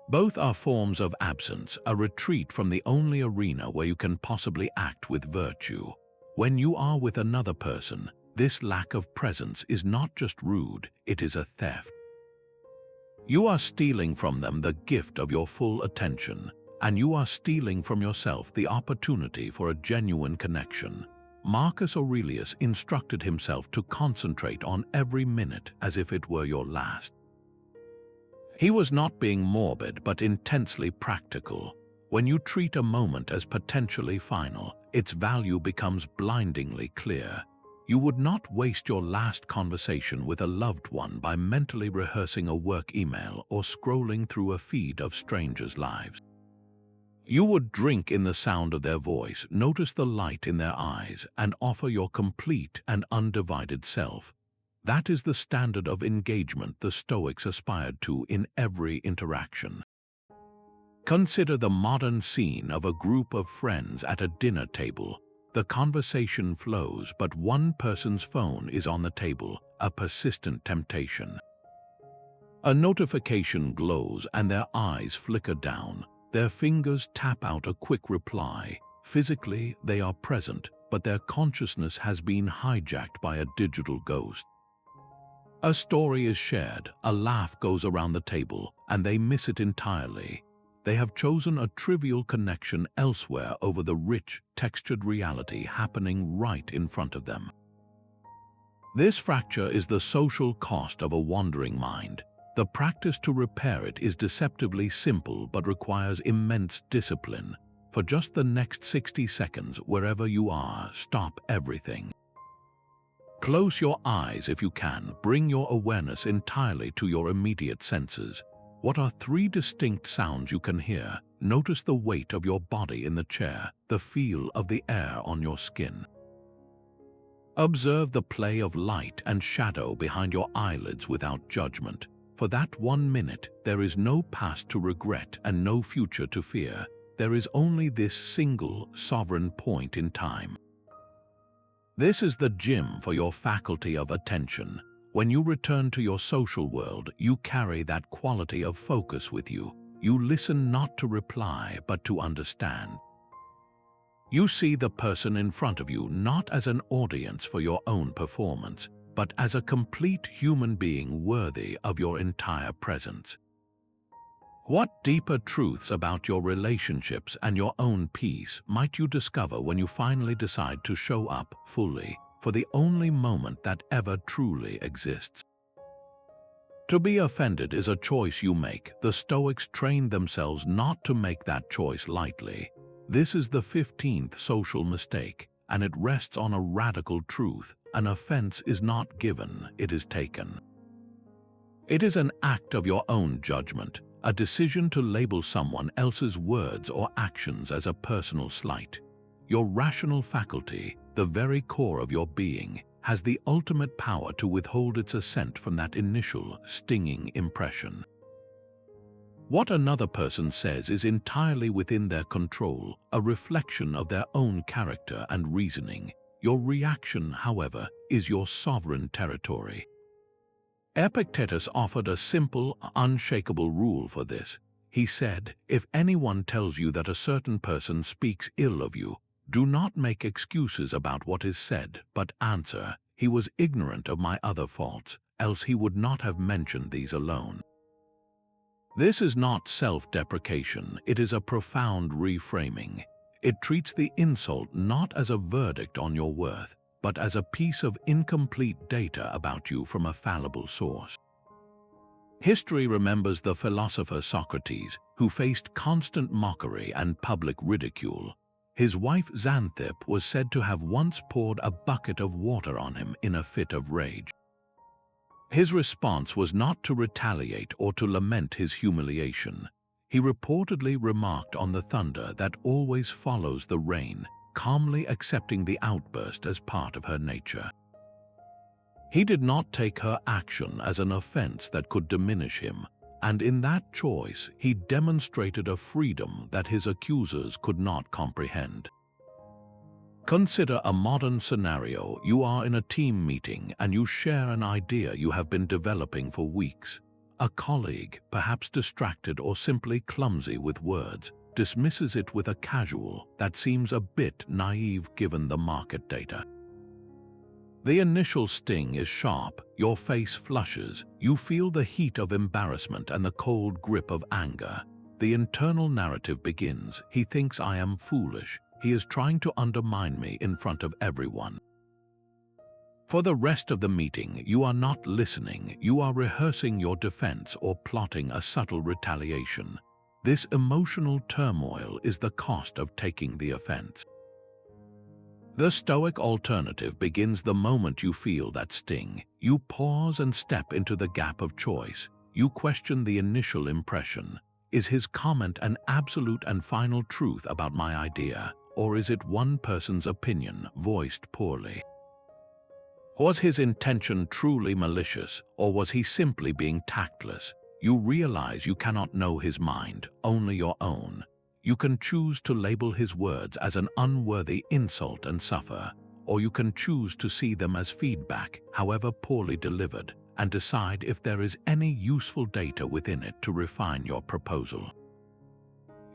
Both are forms of absence, a retreat from the only arena where you can possibly act with virtue. When you are with another person, this lack of presence is not just rude, it is a theft. You are stealing from them the gift of your full attention, and you are stealing from yourself the opportunity for a genuine connection. Marcus Aurelius instructed himself to concentrate on every minute as if it were your last. He was not being morbid but intensely practical. When you treat a moment as potentially final, its value becomes blindingly clear. You would not waste your last conversation with a loved one by mentally rehearsing a work email or scrolling through a feed of strangers' lives. You would drink in the sound of their voice, notice the light in their eyes, and offer your complete and undivided self. That is the standard of engagement the Stoics aspired to in every interaction. Consider the modern scene of a group of friends at a dinner table. The conversation flows, but one person's phone is on the table, a persistent temptation. A notification glows and their eyes flicker down. Their fingers tap out a quick reply. Physically, they are present, but their consciousness has been hijacked by a digital ghost. A story is shared, a laugh goes around the table, and they miss it entirely. They have chosen a trivial connection elsewhere over the rich, textured reality happening right in front of them. This fracture is the social cost of a wandering mind. The practice to repair it is deceptively simple but requires immense discipline. For just the next 60 seconds, wherever you are, stop everything. Close your eyes if you can. Bring your awareness entirely to your immediate senses. What are 3 distinct sounds you can hear? Notice the weight of your body in the chair, the feel of the air on your skin. Observe the play of light and shadow behind your eyelids without judgment. For that 1 minute, there is no past to regret and no future to fear. There is only this single, sovereign point in time. This is the gym for your faculty of attention. When you return to your social world, you carry that quality of focus with you. You listen not to reply, but to understand. You see the person in front of you not as an audience for your own performance, but as a complete human being worthy of your entire presence. What deeper truths about your relationships and your own peace might you discover when you finally decide to show up fully for the only moment that ever truly exists? To be offended is a choice you make. The Stoics trained themselves not to make that choice lightly. This is the 15th social mistake, and it rests on a radical truth. An offense is not given, it is taken. It is an act of your own judgment, a decision to label someone else's words or actions as a personal slight. Your rational faculty, the very core of your being, has the ultimate power to withhold its assent from that initial, stinging impression. What another person says is entirely within their control, a reflection of their own character and reasoning. Your reaction, however, is your sovereign territory. Epictetus offered a simple, unshakable rule for this. He said, "If anyone tells you that a certain person speaks ill of you, do not make excuses about what is said, but answer, 'He was ignorant of my other faults, else he would not have mentioned these alone.'" This is not self-deprecation, it is a profound reframing. It treats the insult not as a verdict on your worth, but as a piece of incomplete data about you from a fallible source. History remembers the philosopher Socrates, who faced constant mockery and public ridicule. His wife Xanthippe was said to have once poured a bucket of water on him in a fit of rage. His response was not to retaliate or to lament his humiliation. He reportedly remarked on the thunder that always follows the rain, calmly accepting the outburst as part of her nature. He did not take her action as an offense that could diminish him, and in that choice he demonstrated a freedom that his accusers could not comprehend. Consider a modern scenario. You are in a team meeting and you share an idea you have been developing for weeks. A colleague, perhaps distracted or simply clumsy with words, dismisses it with a casual that seems a bit naive given the market data. The initial sting is sharp, your face flushes, you feel the heat of embarrassment and the cold grip of anger. The internal narrative begins, "He thinks I am foolish. He is trying to undermine me in front of everyone." For the rest of the meeting, you are not listening, you are rehearsing your defense or plotting a subtle retaliation. This emotional turmoil is the cost of taking the offense. The Stoic alternative begins the moment you feel that sting. You pause and step into the gap of choice. You question the initial impression. Is his comment an absolute and final truth about my idea, or is it one person's opinion voiced poorly? Was his intention truly malicious, or was he simply being tactless? You realize you cannot know his mind, only your own. You can choose to label his words as an unworthy insult and suffer, or you can choose to see them as feedback, however poorly delivered, and decide if there is any useful data within it to refine your proposal.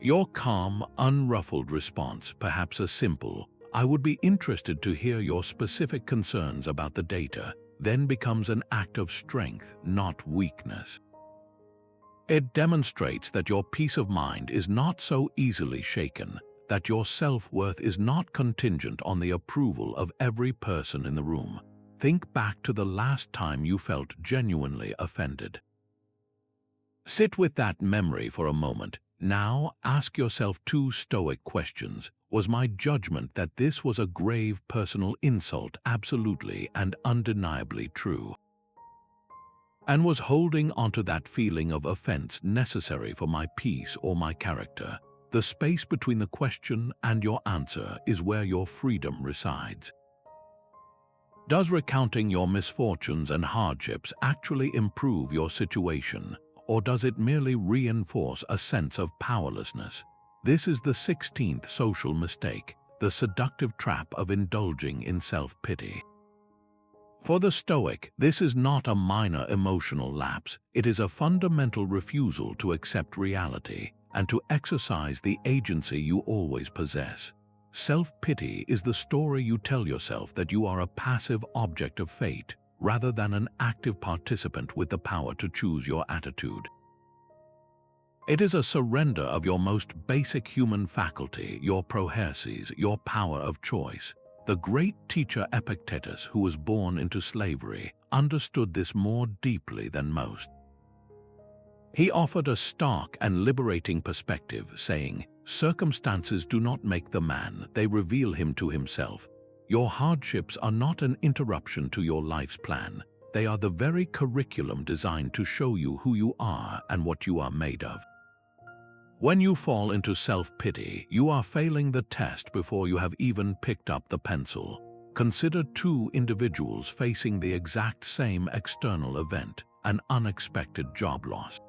Your calm, unruffled response, perhaps a simple, "I would be interested to hear your specific concerns about the data," then becomes an act of strength, not weakness. It demonstrates that your peace of mind is not so easily shaken, that your self-worth is not contingent on the approval of every person in the room. Think back to the last time you felt genuinely offended. Sit with that memory for a moment. Now ask yourself two Stoic questions. Was my judgment that this was a grave personal insult absolutely and undeniably true? And was holding onto that feeling of offense necessary for my peace or my character? The space between the question and your answer is where your freedom resides. Does recounting your misfortunes and hardships actually improve your situation, or does it merely reinforce a sense of powerlessness? This is the 16th social mistake, the seductive trap of indulging in self-pity. For the Stoic, this is not a minor emotional lapse, it is a fundamental refusal to accept reality and to exercise the agency you always possess. Self-pity is the story you tell yourself that you are a passive object of fate, rather than an active participant with the power to choose your attitude. It is a surrender of your most basic human faculty, your proherses, your power of choice. The great teacher Epictetus, who was born into slavery, understood this more deeply than most. He offered a stark and liberating perspective, saying, "Circumstances do not make the man, they reveal him to himself. Your hardships are not an interruption to your life's plan. They are the very curriculum designed to show you who you are and what you are made of." When you fall into self-pity, you are failing the test before you have even picked up the pencil. Consider two individuals facing the exact same external event, an unexpected job loss.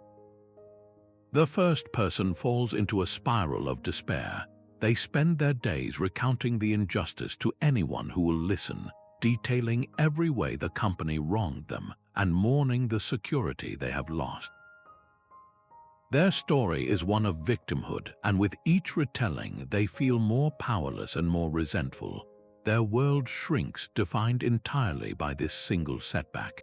The first person falls into a spiral of despair. They spend their days recounting the injustice to anyone who will listen, detailing every way the company wronged them, and mourning the security they have lost. Their story is one of victimhood, and with each retelling, they feel more powerless and more resentful. Their world shrinks, defined entirely by this single setback.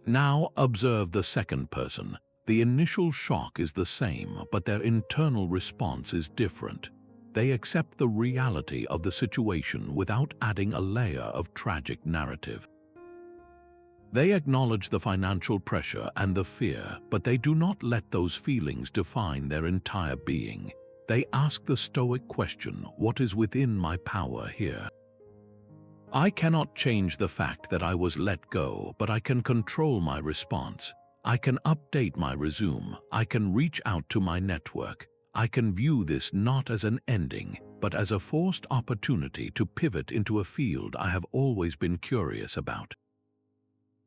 Now observe the second person. The initial shock is the same, but their internal response is different. They accept the reality of the situation without adding a layer of tragic narrative. They acknowledge the financial pressure and the fear, but they do not let those feelings define their entire being. They ask the Stoic question, "What is within my power here?" I cannot change the fact that I was let go, but I can control my response. I can update my resume. I can reach out to my network. I can view this not as an ending, but as a forced opportunity to pivot into a field I have always been curious about.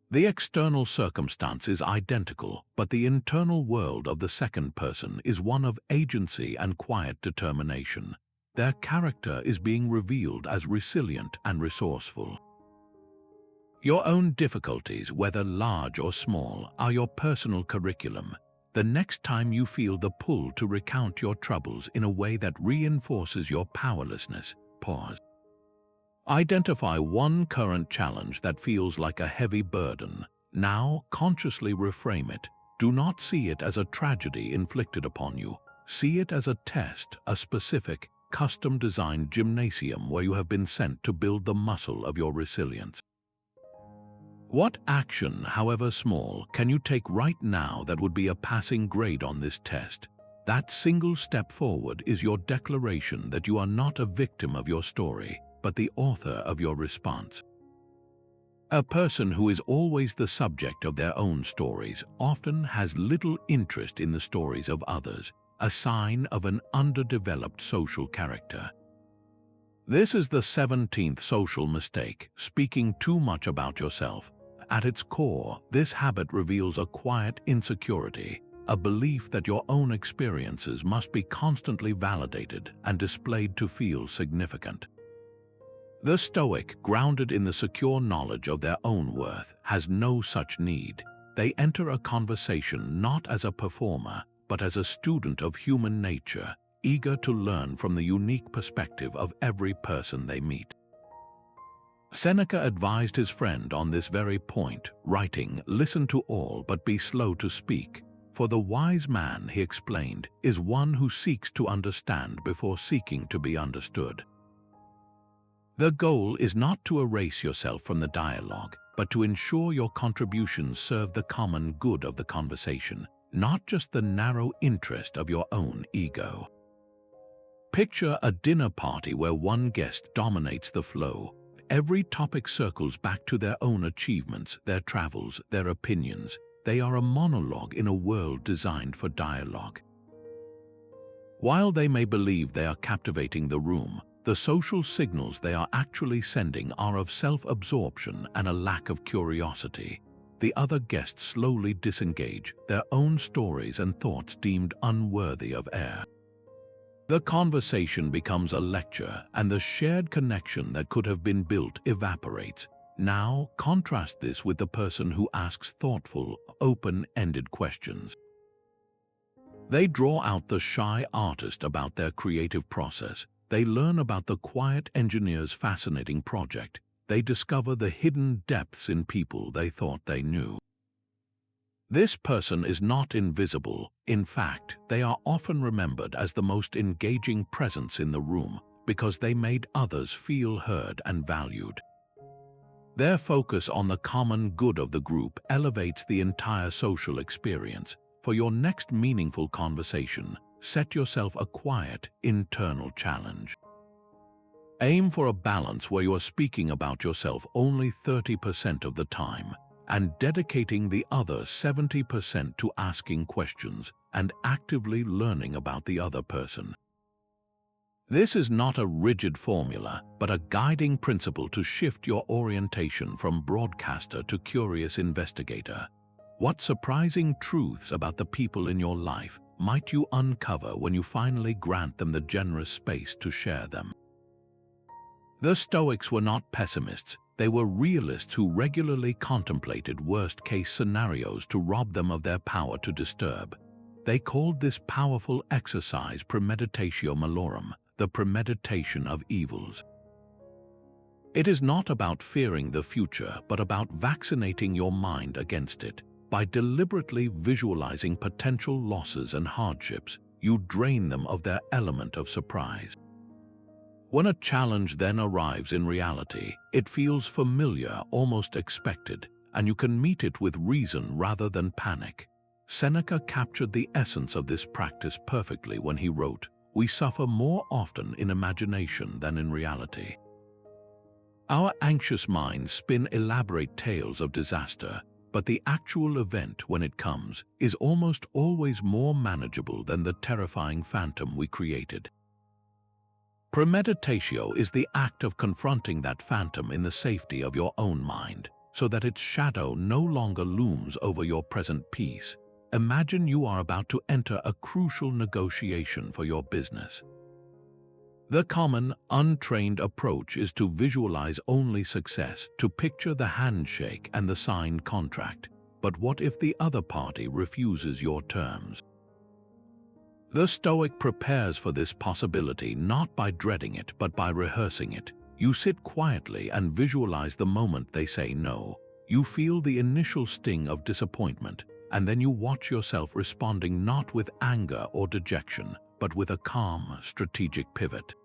The external circumstance is identical, but the internal world of the second person is one of agency and quiet determination. Their character is being revealed as resilient and resourceful. Your own difficulties, whether large or small, are your personal curriculum. The next time you feel the pull to recount your troubles in a way that reinforces your powerlessness, pause. Identify one current challenge that feels like a heavy burden. Now consciously reframe it. Do not see it as a tragedy inflicted upon you. See it as a test, a specific, custom-designed gymnasium where you have been sent to build the muscle of your resilience. What action, however small, can you take right now that would be a passing grade on this test? That single step forward is your declaration that you are not a victim of your story, but the author of your response. A person who is always the subject of their own stories often has little interest in the stories of others, a sign of an underdeveloped social character. This is the 17th social mistake, speaking too much about yourself. At its core, this habit reveals a quiet insecurity, a belief that your own experiences must be constantly validated and displayed to feel significant. The Stoic, grounded in the secure knowledge of their own worth, has no such need. They enter a conversation not as a performer, but as a student of human nature, eager to learn from the unique perspective of every person they meet. Seneca advised his friend on this very point, writing, "Listen to all, but be slow to speak. For the wise man," he explained, "is one who seeks to understand before seeking to be understood." The goal is not to erase yourself from the dialogue, but to ensure your contributions serve the common good of the conversation, not just the narrow interest of your own ego. Picture a dinner party where one guest dominates the flow. Every topic circles back to their own achievements, their travels, their opinions. They are a monologue in a world designed for dialogue. While they may believe they are captivating the room, the social signals they are actually sending are of self-absorption and a lack of curiosity. The other guests slowly disengage, their own stories and thoughts deemed unworthy of air. The conversation becomes a lecture, and the shared connection that could have been built evaporates. Now, contrast this with the person who asks thoughtful, open-ended questions. They draw out the shy artist about their creative process. They learn about the quiet engineer's fascinating project. They discover the hidden depths in people they thought they knew. This person is not invisible. In fact, they are often remembered as the most engaging presence in the room because they made others feel heard and valued. Their focus on the common good of the group elevates the entire social experience. For your next meaningful conversation, set yourself a quiet, internal challenge. Aim for a balance where you are speaking about yourself only 30% of the time, and dedicating the other 70% to asking questions and actively learning about the other person. This is not a rigid formula, but a guiding principle to shift your orientation from broadcaster to curious investigator. What surprising truths about the people in your life might you uncover when you finally grant them the generous space to share them? The Stoics were not pessimists. They were realists who regularly contemplated worst-case scenarios to rob them of their power to disturb. They called this powerful exercise Premeditatio Malorum, the premeditation of evils. It is not about fearing the future, but about vaccinating your mind against it. By deliberately visualizing potential losses and hardships, you drain them of their element of surprise. When a challenge then arrives in reality, it feels familiar, almost expected, and you can meet it with reason rather than panic. Seneca captured the essence of this practice perfectly when he wrote, "We suffer more often in imagination than in reality." Our anxious minds spin elaborate tales of disaster, but the actual event, when it comes, is almost always more manageable than the terrifying phantom we created. Premeditatio is the act of confronting that phantom in the safety of your own mind, so that its shadow no longer looms over your present peace. Imagine you are about to enter a crucial negotiation for your business. The common, untrained approach is to visualize only success, to picture the handshake and the signed contract. But what if the other party refuses your terms? The Stoic prepares for this possibility not by dreading it, but by rehearsing it. You sit quietly and visualize the moment they say no. You feel the initial sting of disappointment, and then you watch yourself responding not with anger or dejection, but with a calm, strategic pivot.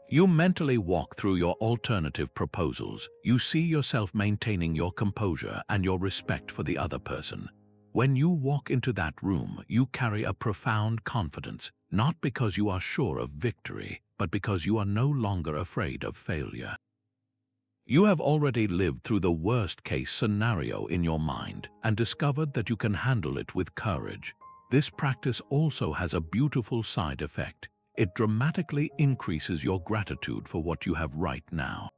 You mentally walk through your alternative proposals. You see yourself maintaining your composure and your respect for the other person. When you walk into that room, you carry a profound confidence, not because you are sure of victory, but because you are no longer afraid of failure. You have already lived through the worst-case scenario in your mind and discovered that you can handle it with courage. This practice also has a beautiful side effect. It dramatically increases your gratitude for what you have right now.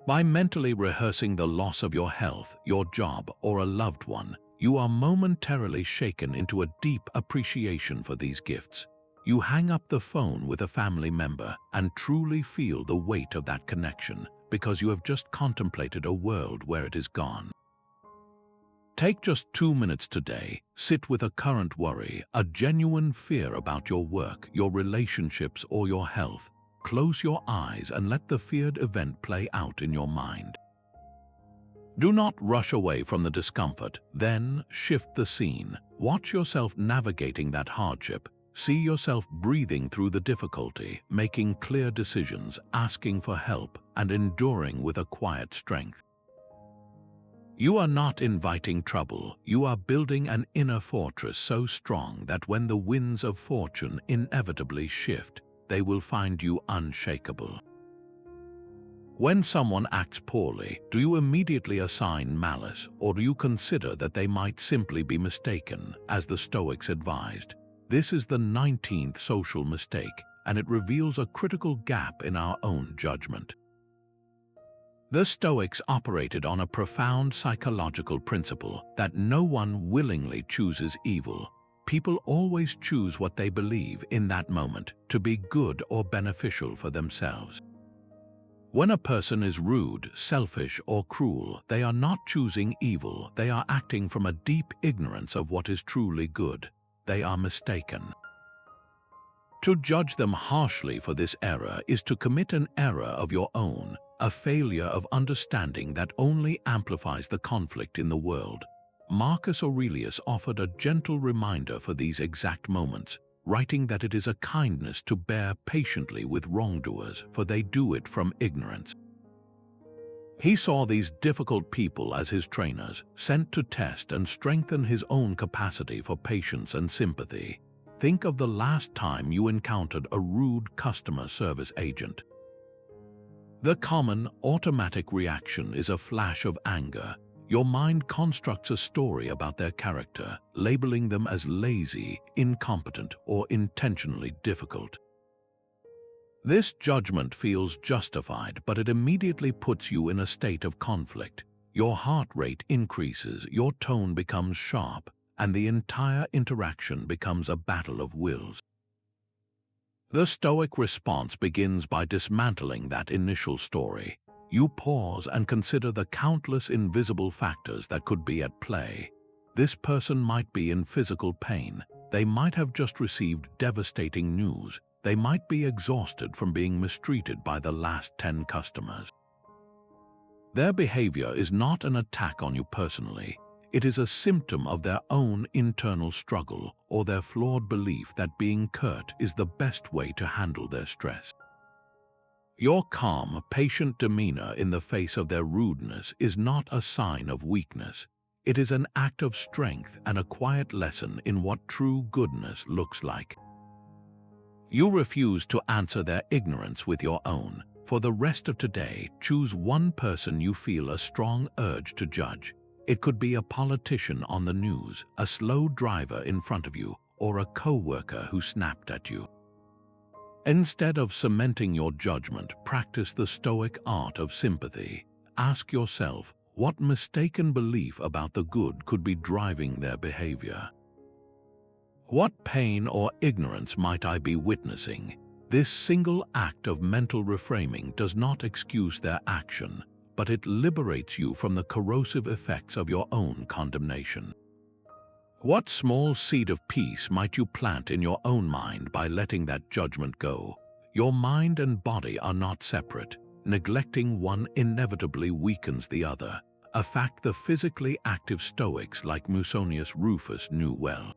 By mentally rehearsing the loss of your health, your job, or a loved one, you are momentarily shaken into a deep appreciation for these gifts. You hang up the phone with a family member and truly feel the weight of that connection because you have just contemplated a world where it is gone. Take just 2 minutes today, sit with a current worry, a genuine fear about your work, your relationships, or your health. Close your eyes and let the feared event play out in your mind. Do not rush away from the discomfort, then shift the scene. Watch yourself navigating that hardship. See yourself breathing through the difficulty, making clear decisions, asking for help, and enduring with a quiet strength. You are not inviting trouble, you are building an inner fortress so strong that when the winds of fortune inevitably shift, they will find you unshakable. When someone acts poorly, do you immediately assign malice, or do you consider that they might simply be mistaken, as the Stoics advised? This is the 19th social mistake, and it reveals a critical gap in our own judgment. The Stoics operated on a profound psychological principle that no one willingly chooses evil. People always choose what they believe in that moment to be good or beneficial for themselves. When a person is rude, selfish, or cruel, they are not choosing evil, they are acting from a deep ignorance of what is truly good. They are mistaken. To judge them harshly for this error is to commit an error of your own, a failure of understanding that only amplifies the conflict in the world. Marcus Aurelius offered a gentle reminder for these exact moments, writing that it is a kindness to bear patiently with wrongdoers, for they do it from ignorance. He saw these difficult people as his trainers, sent to test and strengthen his own capacity for patience and sympathy. Think of the last time you encountered a rude customer service agent. The common, automatic reaction is a flash of anger. Your mind constructs a story about their character, labeling them as lazy, incompetent, or intentionally difficult. This judgment feels justified, but it immediately puts you in a state of conflict. Your heart rate increases, your tone becomes sharp, and the entire interaction becomes a battle of wills. The Stoic response begins by dismantling that initial story. You pause and consider the countless invisible factors that could be at play. This person might be in physical pain. They might have just received devastating news. They might be exhausted from being mistreated by the last 10 customers. Their behavior is not an attack on you personally. It is a symptom of their own internal struggle or their flawed belief that being curt is the best way to handle their stress. Your calm, patient demeanor in the face of their rudeness is not a sign of weakness. It is an act of strength and a quiet lesson in what true goodness looks like. You refuse to answer their ignorance with your own. For the rest of today, choose one person you feel a strong urge to judge. It could be a politician on the news, a slow driver in front of you, or a co-worker who snapped at you. Instead of cementing your judgment, practice the Stoic art of sympathy. Ask yourself, what mistaken belief about the good could be driving their behavior? What pain or ignorance might I be witnessing? This single act of mental reframing does not excuse their action, but it liberates you from the corrosive effects of your own condemnation. What small seed of peace might you plant in your own mind by letting that judgment go? Your mind and body are not separate. Neglecting one inevitably weakens the other, a fact the physically active Stoics like Musonius Rufus knew well.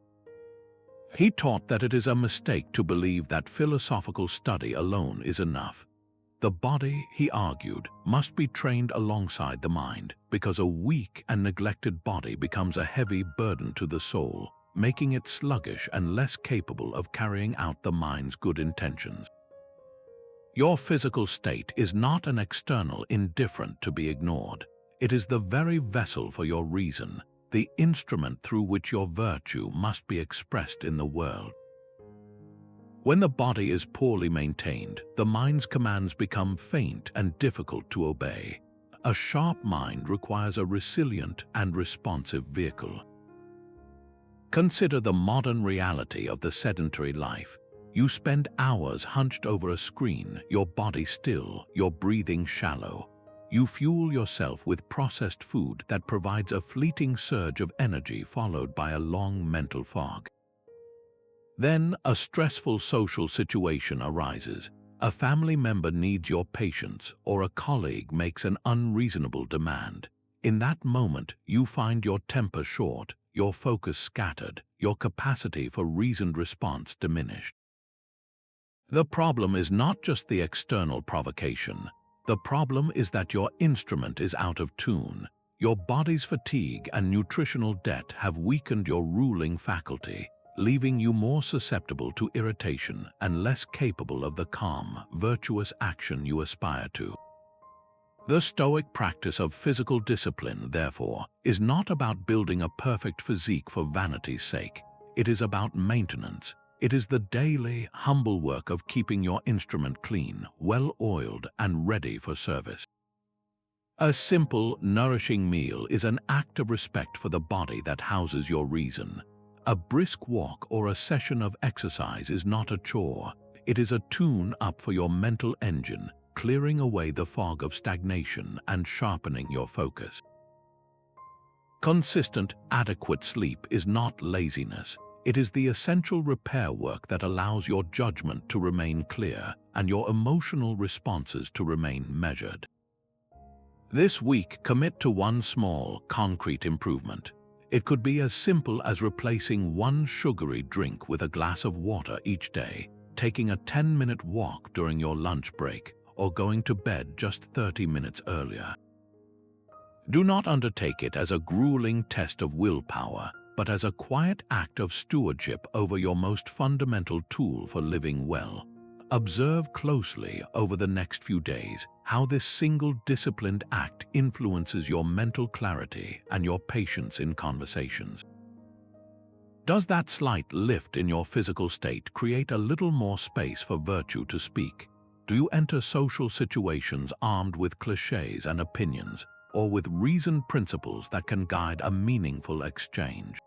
He taught that it is a mistake to believe that philosophical study alone is enough. The body, he argued, must be trained alongside the mind, because a weak and neglected body becomes a heavy burden to the soul, making it sluggish and less capable of carrying out the mind's good intentions. Your physical state is not an external indifferent to be ignored. It is the very vessel for your reason, the instrument through which your virtue must be expressed in the world. When the body is poorly maintained, the mind's commands become faint and difficult to obey. A sharp mind requires a resilient and responsive vehicle. Consider the modern reality of the sedentary life. You spend hours hunched over a screen, your body still, your breathing shallow. You fuel yourself with processed food that provides a fleeting surge of energy followed by a long mental fog. Then a stressful social situation arises. A family member needs your patience, or a colleague makes an unreasonable demand. In that moment, you find your temper short, your focus scattered, your capacity for reasoned response diminished. The problem is not just the external provocation. The problem is that your instrument is out of tune. Your body's fatigue and nutritional debt have weakened your ruling faculty, leaving you more susceptible to irritation and less capable of the calm, virtuous action you aspire to. The Stoic practice of physical discipline, therefore, is not about building a perfect physique for vanity's sake. It is about maintenance. It is the daily, humble work of keeping your instrument clean, well-oiled, and ready for service. A simple, nourishing meal is an act of respect for the body that houses your reason. A brisk walk or a session of exercise is not a chore. It is a tune-up for your mental engine, clearing away the fog of stagnation and sharpening your focus. Consistent, adequate sleep is not laziness. It is the essential repair work that allows your judgment to remain clear and your emotional responses to remain measured. This week, commit to one small, concrete improvement. It could be as simple as replacing one sugary drink with a glass of water each day, taking a 10-minute walk during your lunch break, or going to bed just 30 minutes earlier. Do not undertake it as a grueling test of willpower, but as a quiet act of stewardship over your most fundamental tool for living well. Observe closely over the next few days how this single disciplined act influences your mental clarity and your patience in conversations. Does that slight lift in your physical state create a little more space for virtue to speak? Do you enter social situations armed with cliches and opinions, or with reasoned principles that can guide a meaningful exchange?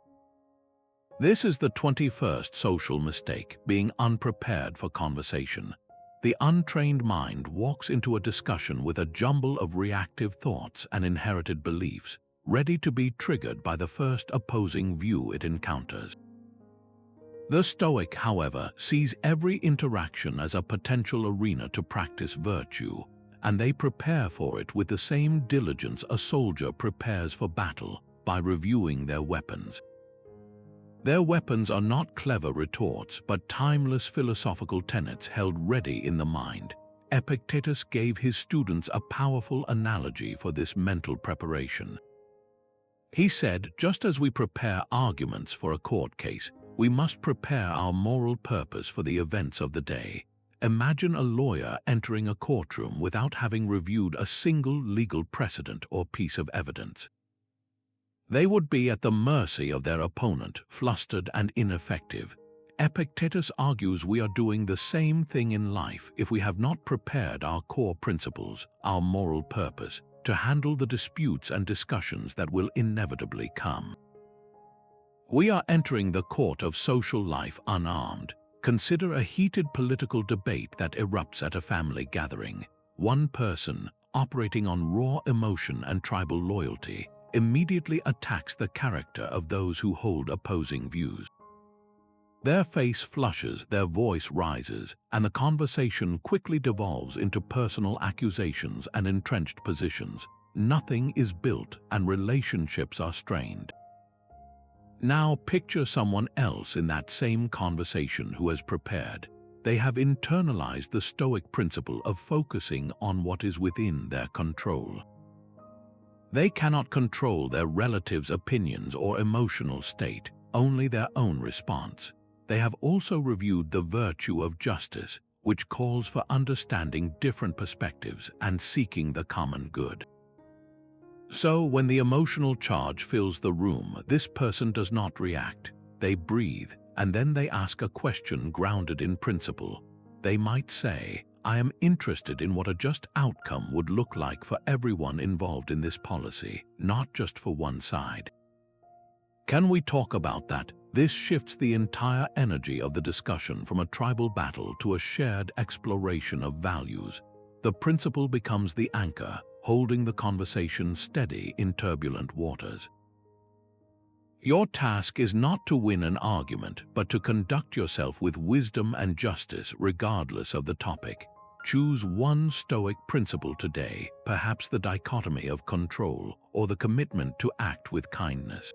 This is the 21st social mistake, being unprepared for conversation. The untrained mind walks into a discussion with a jumble of reactive thoughts and inherited beliefs, ready to be triggered by the first opposing view it encounters. The Stoic, however, sees every interaction as a potential arena to practice virtue, and they prepare for it with the same diligence a soldier prepares for battle, by reviewing their weapons. Their weapons are not clever retorts, but timeless philosophical tenets held ready in the mind. Epictetus gave his students a powerful analogy for this mental preparation. He said, just as we prepare arguments for a court case, we must prepare our moral purpose for the events of the day. Imagine a lawyer entering a courtroom without having reviewed a single legal precedent or piece of evidence. They would be at the mercy of their opponent, flustered and ineffective. Epictetus argues we are doing the same thing in life if we have not prepared our core principles, our moral purpose, to handle the disputes and discussions that will inevitably come. We are entering the court of social life unarmed. Consider a heated political debate that erupts at a family gathering. One person, operating on raw emotion and tribal loyalty, immediately attacks the character of those who hold opposing views. Their face flushes, their voice rises, and the conversation quickly devolves into personal accusations and entrenched positions. Nothing is built and relationships are strained. Now picture someone else in that same conversation who has prepared. They have internalized the Stoic principle of focusing on what is within their control. They cannot control their relatives' opinions or emotional state, only their own response. They have also reviewed the virtue of justice, which calls for understanding different perspectives and seeking the common good. So, when the emotional charge fills the room, this person does not react. They breathe, and then they ask a question grounded in principle. They might say, I am interested in what a just outcome would look like for everyone involved in this policy, not just for one side. Can we talk about that? This shifts the entire energy of the discussion from a tribal battle to a shared exploration of values. The principle becomes the anchor, holding the conversation steady in turbulent waters. Your task is not to win an argument, but to conduct yourself with wisdom and justice regardless of the topic. Choose one Stoic principle today, perhaps the dichotomy of control or the commitment to act with kindness.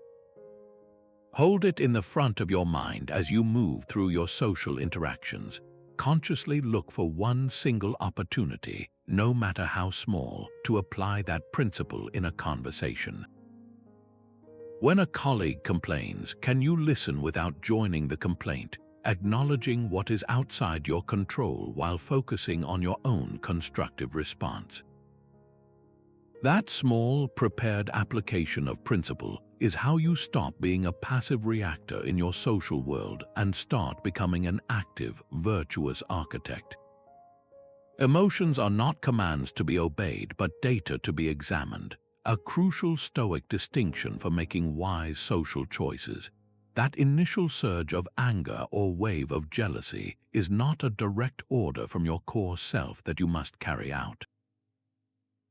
Hold it in the front of your mind as you move through your social interactions. Consciously look for one single opportunity, no matter how small, to apply that principle in a conversation. When a colleague complains, can you listen without joining the complaint, acknowledging what is outside your control while focusing on your own constructive response? That small, prepared application of principle is how you stop being a passive reactor in your social world and start becoming an active, virtuous architect. Emotions are not commands to be obeyed, but data to be examined, a crucial Stoic distinction for making wise social choices. That initial surge of anger or wave of jealousy is not a direct order from your core self that you must carry out.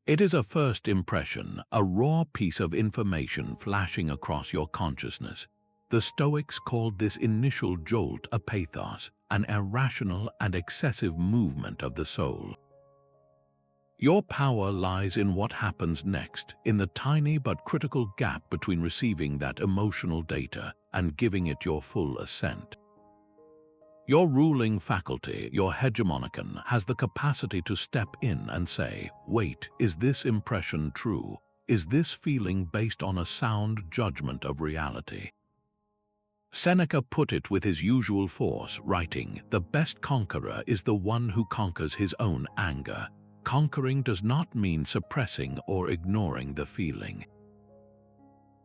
It is a first impression, a raw piece of information flashing across your consciousness. The Stoics called this initial jolt a pathos, an irrational and excessive movement of the soul. Your power lies in what happens next, in the tiny but critical gap between receiving that emotional data and giving it your full assent. Your ruling faculty, your hegemonicon, has the capacity to step in and say, wait, is this impression true? Is this feeling based on a sound judgment of reality? Seneca put it with his usual force, writing, "The best conqueror is the one who conquers his own anger." Conquering does not mean suppressing or ignoring the feeling.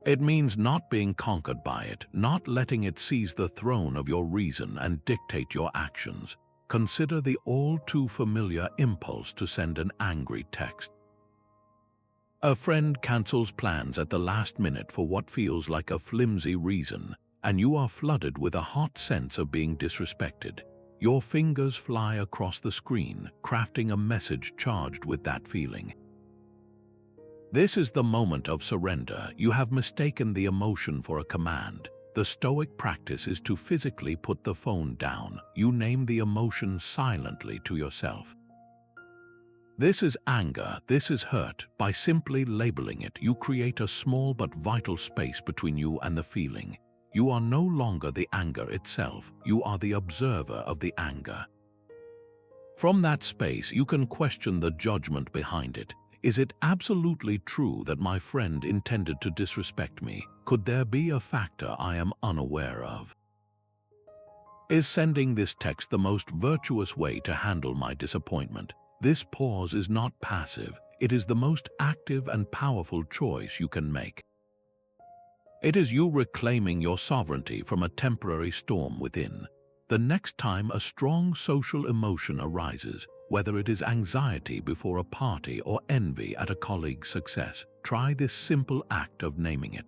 It means not being conquered by it, not letting it seize the throne of your reason and dictate your actions. Consider the all-too-familiar impulse to send an angry text. A friend cancels plans at the last minute for what feels like a flimsy reason, and you are flooded with a hot sense of being disrespected. Your fingers fly across the screen, crafting a message charged with that feeling. This is the moment of surrender. You have mistaken the emotion for a command. The Stoic practice is to physically put the phone down. You name the emotion silently to yourself. This is anger, this is hurt. By simply labeling it, you create a small but vital space between you and the feeling. You are no longer the anger itself, you are the observer of the anger. From that space, you can question the judgment behind it. Is it absolutely true that my friend intended to disrespect me? Could there be a factor I am unaware of? Is sending this text the most virtuous way to handle my disappointment? This pause is not passive, it is the most active and powerful choice you can make. It is you reclaiming your sovereignty from a temporary storm within. The next time a strong social emotion arises, whether it is anxiety before a party or envy at a colleague's success, try this simple act of naming it.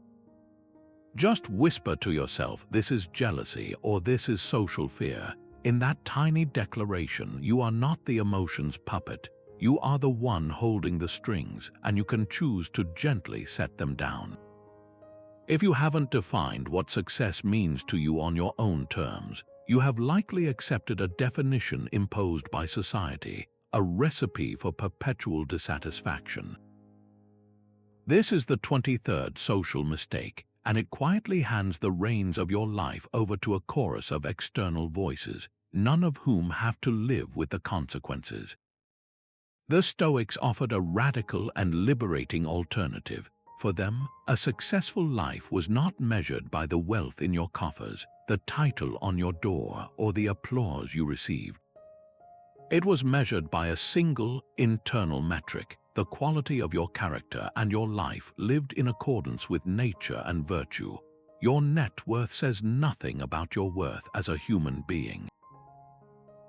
Just whisper to yourself, "This is jealousy," or "This is social fear." In that tiny declaration, you are not the emotion's puppet. You are the one holding the strings, and you can choose to gently set them down. If you haven't defined what success means to you on your own terms, you have likely accepted a definition imposed by society, a recipe for perpetual dissatisfaction. This is the 23rd social mistake, and it quietly hands the reins of your life over to a chorus of external voices, none of whom have to live with the consequences. The Stoics offered a radical and liberating alternative. For them, a successful life was not measured by the wealth in your coffers, the title on your door, or the applause you received. It was measured by a single internal metric, the quality of your character and your life lived in accordance with nature and virtue. Your net worth says nothing about your worth as a human being.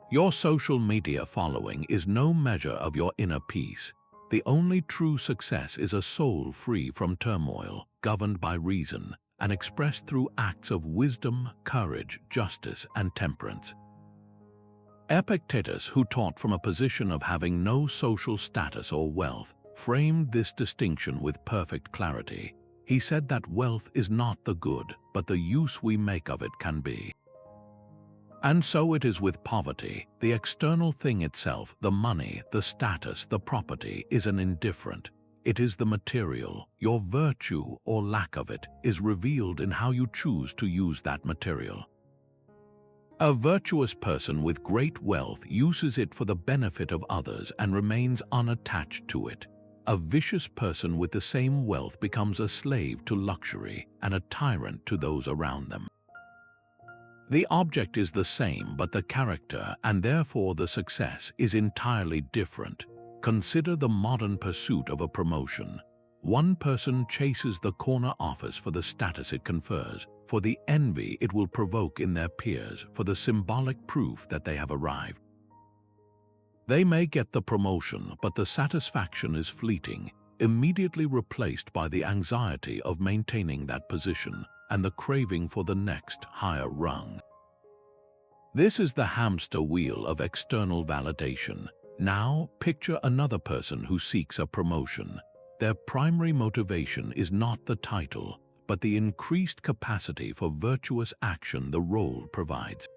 Your social media following is no measure of your inner peace. The only true success is a soul free from turmoil, governed by reason, and expressed through acts of wisdom, courage, justice, and temperance. Epictetus, who taught from a position of having no social status or wealth, framed this distinction with perfect clarity. He said that wealth is not the good, but the use we make of it can be. And so it is with poverty. The external thing itself, the money, the status, the property, is an indifferent. It is the material. Your virtue, or lack of it, is revealed in how you choose to use that material. A virtuous person with great wealth uses it for the benefit of others and remains unattached to it. A vicious person with the same wealth becomes a slave to luxury and a tyrant to those around them. The object is the same, but the character, and therefore the success, is entirely different. Consider the modern pursuit of a promotion. One person chases the corner office for the status it confers, for the envy it will provoke in their peers, for the symbolic proof that they have arrived. They may get the promotion, but the satisfaction is fleeting, immediately replaced by the anxiety of maintaining that position and the craving for the next higher rung. This is the hamster wheel of external validation. Now, picture another person who seeks a promotion. Their primary motivation is not the title, but the increased capacity for virtuous action the role provides.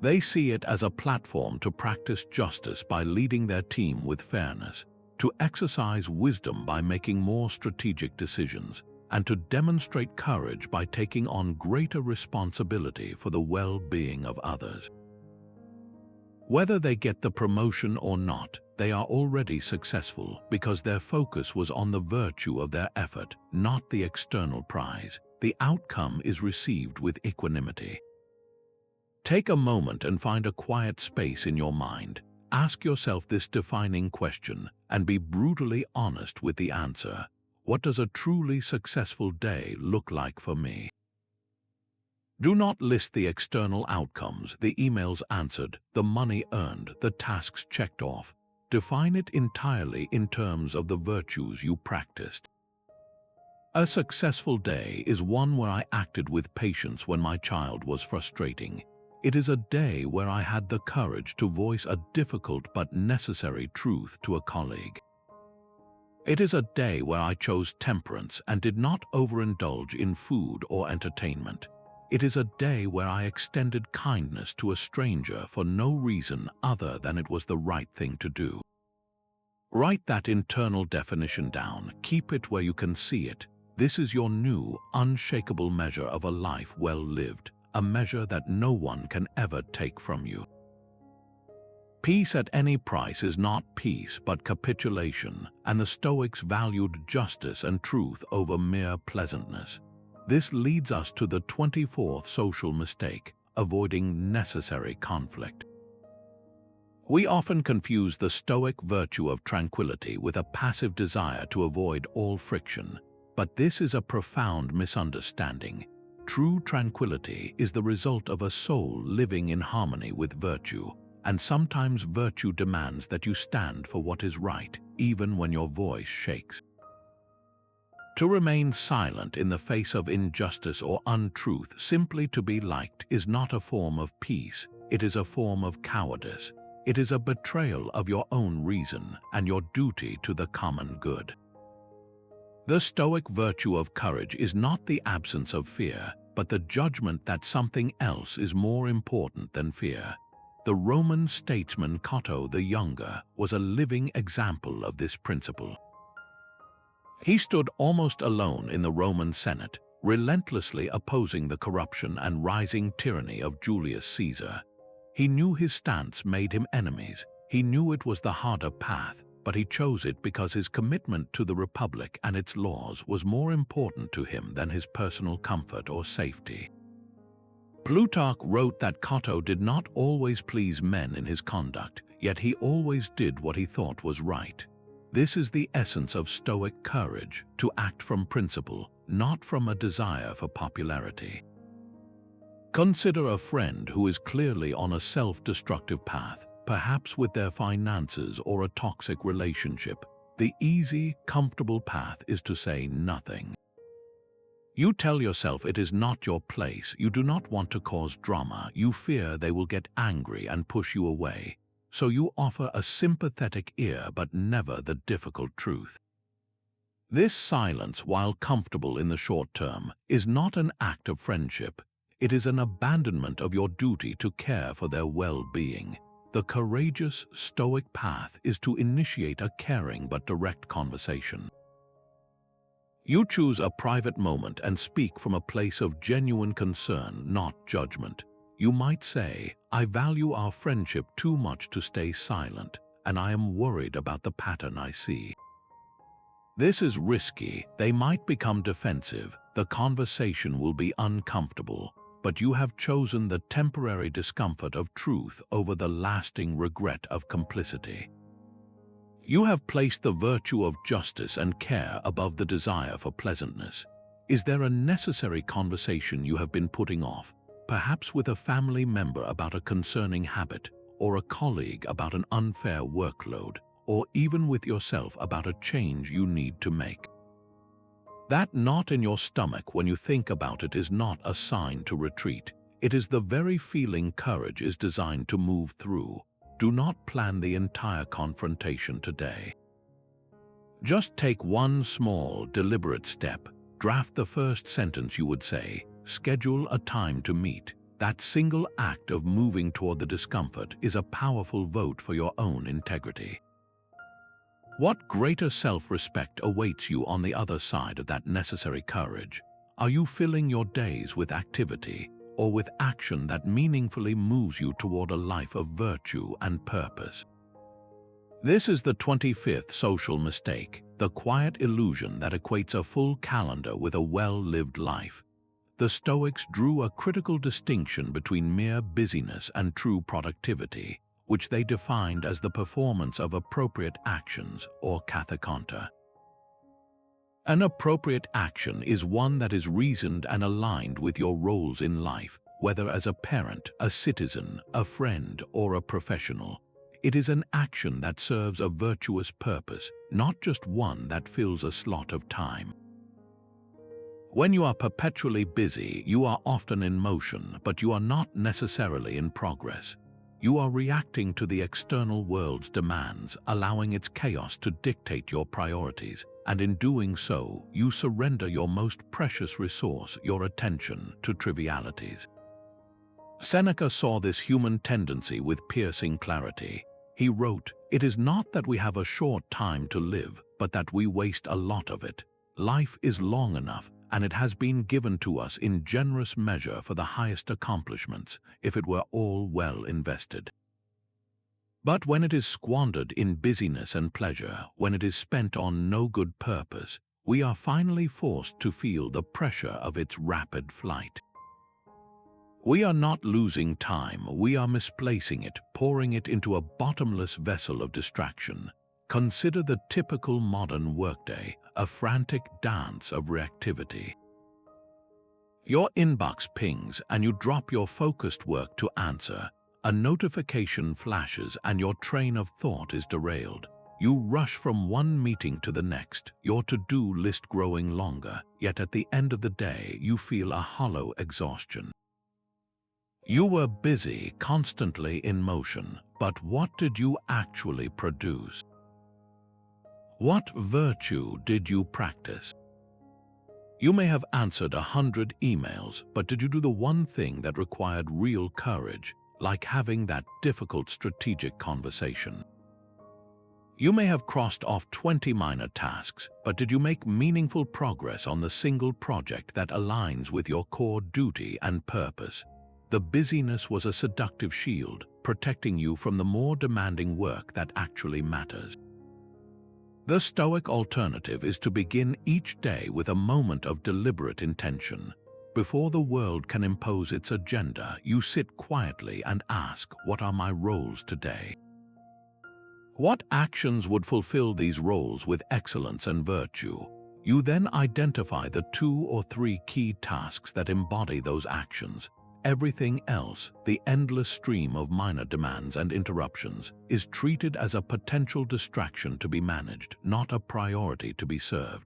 They see it as a platform to practice justice by leading their team with fairness, to exercise wisdom by making more strategic decisions, and to demonstrate courage by taking on greater responsibility for the well-being of others. Whether they get the promotion or not, they are already successful because their focus was on the virtue of their effort, not the external prize. The outcome is received with equanimity. Take a moment and find a quiet space in your mind. Ask yourself this defining question and be brutally honest with the answer. What does a truly successful day look like for me? Do not list the external outcomes, the emails answered, the money earned, the tasks checked off. Define it entirely in terms of the virtues you practiced. A successful day is one where I acted with patience when my child was frustrating. It is a day where I had the courage to voice a difficult but necessary truth to a colleague. It is a day where I chose temperance and did not overindulge in food or entertainment. It is a day where I extended kindness to a stranger for no reason other than it was the right thing to do. Write that internal definition down. Keep it where you can see it. This is your new, unshakable measure of a life well lived, a measure that no one can ever take from you. Peace at any price is not peace but capitulation, and the Stoics valued justice and truth over mere pleasantness. This leads us to the 24th social mistake, avoiding necessary conflict. We often confuse the Stoic virtue of tranquility with a passive desire to avoid all friction, but this is a profound misunderstanding. True tranquility is the result of a soul living in harmony with virtue, and sometimes virtue demands that you stand for what is right, even when your voice shakes. To remain silent in the face of injustice or untruth simply to be liked is not a form of peace, it is a form of cowardice. It is a betrayal of your own reason and your duty to the common good. The Stoic virtue of courage is not the absence of fear, but the judgment that something else is more important than fear. The Roman statesman Cato the Younger was a living example of this principle. He stood almost alone in the Roman Senate, relentlessly opposing the corruption and rising tyranny of Julius Caesar. He knew his stance made him enemies. He knew it was the harder path, but he chose it because his commitment to the Republic and its laws was more important to him than his personal comfort or safety. Plutarch wrote that Cato did not always please men in his conduct, yet he always did what he thought was right. This is the essence of Stoic courage, to act from principle, not from a desire for popularity. Consider a friend who is clearly on a self-destructive path, perhaps with their finances or a toxic relationship. The easy, comfortable path is to say nothing. You tell yourself it is not your place, you do not want to cause drama, you fear they will get angry and push you away. So you offer a sympathetic ear but never the difficult truth. This silence, while comfortable in the short term, is not an act of friendship. It is an abandonment of your duty to care for their well-being. The The courageous Stoic path is to initiate a caring but direct conversation. You choose a private moment and speak from a place of genuine concern, not judgment. You might say, "I value our friendship too much to stay silent, and I am worried about the pattern I see." This is risky. They might become defensive. The conversation will be uncomfortable, but you have chosen the temporary discomfort of truth over the lasting regret of complicity. You have placed the virtue of justice and care above the desire for pleasantness. Is there a necessary conversation you have been putting off, perhaps with a family member about a concerning habit, or a colleague about an unfair workload, or even with yourself about a change you need to make? That knot in your stomach when you think about it is not a sign to retreat. It is the very feeling courage is designed to move through. Do not plan the entire confrontation today. Just take one small, deliberate step. Draft the first sentence you would say. Schedule a time to meet. That single act of moving toward the discomfort is a powerful vote for your own integrity. What greater self-respect awaits you on the other side of that necessary courage? Are you filling your days with activity or with action that meaningfully moves you toward a life of virtue and purpose? This is the 25th social mistake, the quiet illusion that equates a full calendar with a well-lived life. The Stoics drew a critical distinction between mere busyness and true productivity, which they defined as the performance of appropriate actions, or kathekanta. An appropriate action is one that is reasoned and aligned with your roles in life, whether as a parent, a citizen, a friend, or a professional. It is an action that serves a virtuous purpose, not just one that fills a slot of time. When you are perpetually busy, you are often in motion, but you are not necessarily in progress. You are reacting to the external world's demands, allowing its chaos to dictate your priorities, and in doing so, you surrender your most precious resource, your attention, to trivialities. Seneca saw this human tendency with piercing clarity. He wrote, "It is not that we have a short time to live, but that we waste a lot of it. Life is long enough, and it has been given to us in generous measure for the highest accomplishments, if it were all well invested. But when it is squandered in busyness and pleasure, when it is spent on no good purpose, we are finally forced to feel the pressure of its rapid flight. We are not losing time, we are misplacing it, pouring it into a bottomless vessel of distraction. Consider the typical modern workday, a frantic dance of reactivity. Your inbox pings and you drop your focused work to answer. A notification flashes and your train of thought is derailed. You rush from one meeting to the next, your to-do list growing longer, yet at the end of the day you feel a hollow exhaustion. You were busy, constantly in motion, but what did you actually produce? What virtue did you practice? You may have answered 100 emails, but did you do the one thing that required real courage, like having that difficult strategic conversation? You may have crossed off 20 minor tasks, but did you make meaningful progress on the single project that aligns with your core duty and purpose? The busyness was a seductive shield, protecting you from the more demanding work that actually matters. The Stoic alternative is to begin each day with a moment of deliberate intention. Before the world can impose its agenda, you sit quietly and ask, what are my roles today? What actions would fulfill these roles with excellence and virtue? You then identify the 2 or 3 key tasks that embody those actions. Everything else, the endless stream of minor demands and interruptions, is treated as a potential distraction to be managed, not a priority to be served.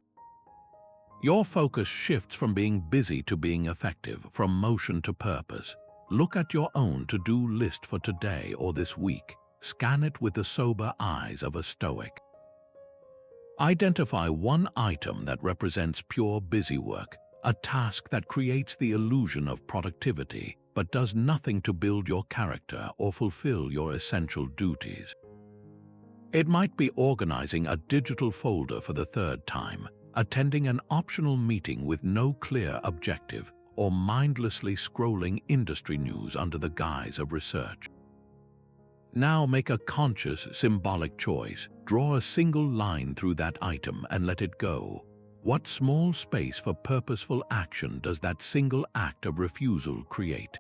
Your focus shifts from being busy to being effective, from motion to purpose. Look at your own to-do list for today or this week. Scan it with the sober eyes of a Stoic. Identify one item that represents pure busy work, a task that creates the illusion of productivity, but does nothing to build your character or fulfill your essential duties. It might be organizing a digital folder for the third time, attending an optional meeting with no clear objective, or mindlessly scrolling industry news under the guise of research. Now make a conscious, symbolic choice. Draw a single line through that item and let it go. What small space for purposeful action does that single act of refusal create?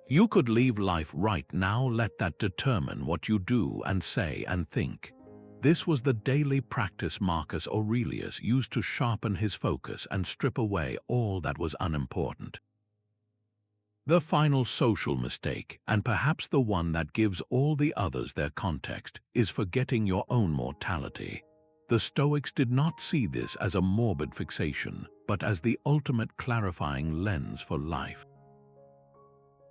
You could leave life right now. Let that determine what you do and say and think. This was the daily practice Marcus Aurelius used to sharpen his focus and strip away all that was unimportant. The final social mistake, and perhaps the one that gives all the others their context, is forgetting your own mortality. The Stoics did not see this as a morbid fixation, but as the ultimate clarifying lens for life.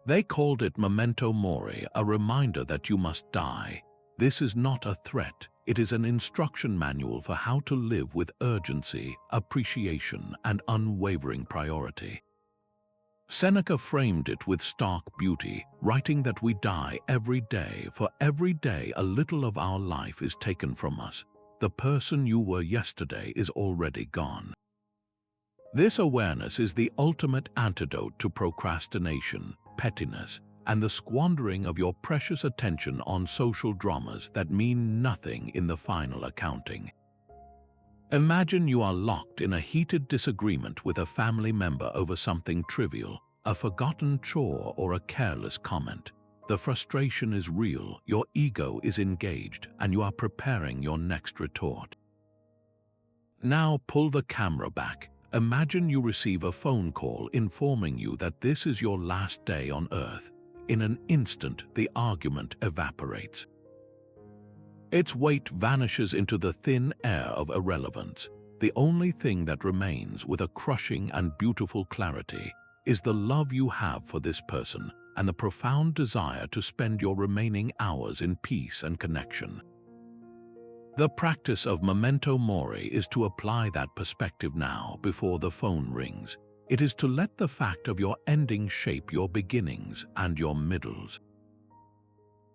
They called it memento mori, a reminder that you must die. This is not a threat, it is an instruction manual for how to live with urgency, appreciation, and unwavering priority. Seneca framed it with stark beauty, writing that we die every day, for every day a little of our life is taken from us. The person you were yesterday is already gone. This awareness is the ultimate antidote to procrastination, pettiness, and the squandering of your precious attention on social dramas that mean nothing in the final accounting. Imagine you are locked in a heated disagreement with a family member over something trivial, a forgotten chore or a careless comment. The frustration is real, your ego is engaged, and you are preparing your next retort. Now pull the camera back. Imagine you receive a phone call informing you that this is your last day on Earth. In an instant, the argument evaporates. Its weight vanishes into the thin air of irrelevance. The only thing that remains with a crushing and beautiful clarity is the love you have for this person and the profound desire to spend your remaining hours in peace and connection. The practice of memento mori is to apply that perspective now before the phone rings. It is to let the fact of your ending shape your beginnings and your middles.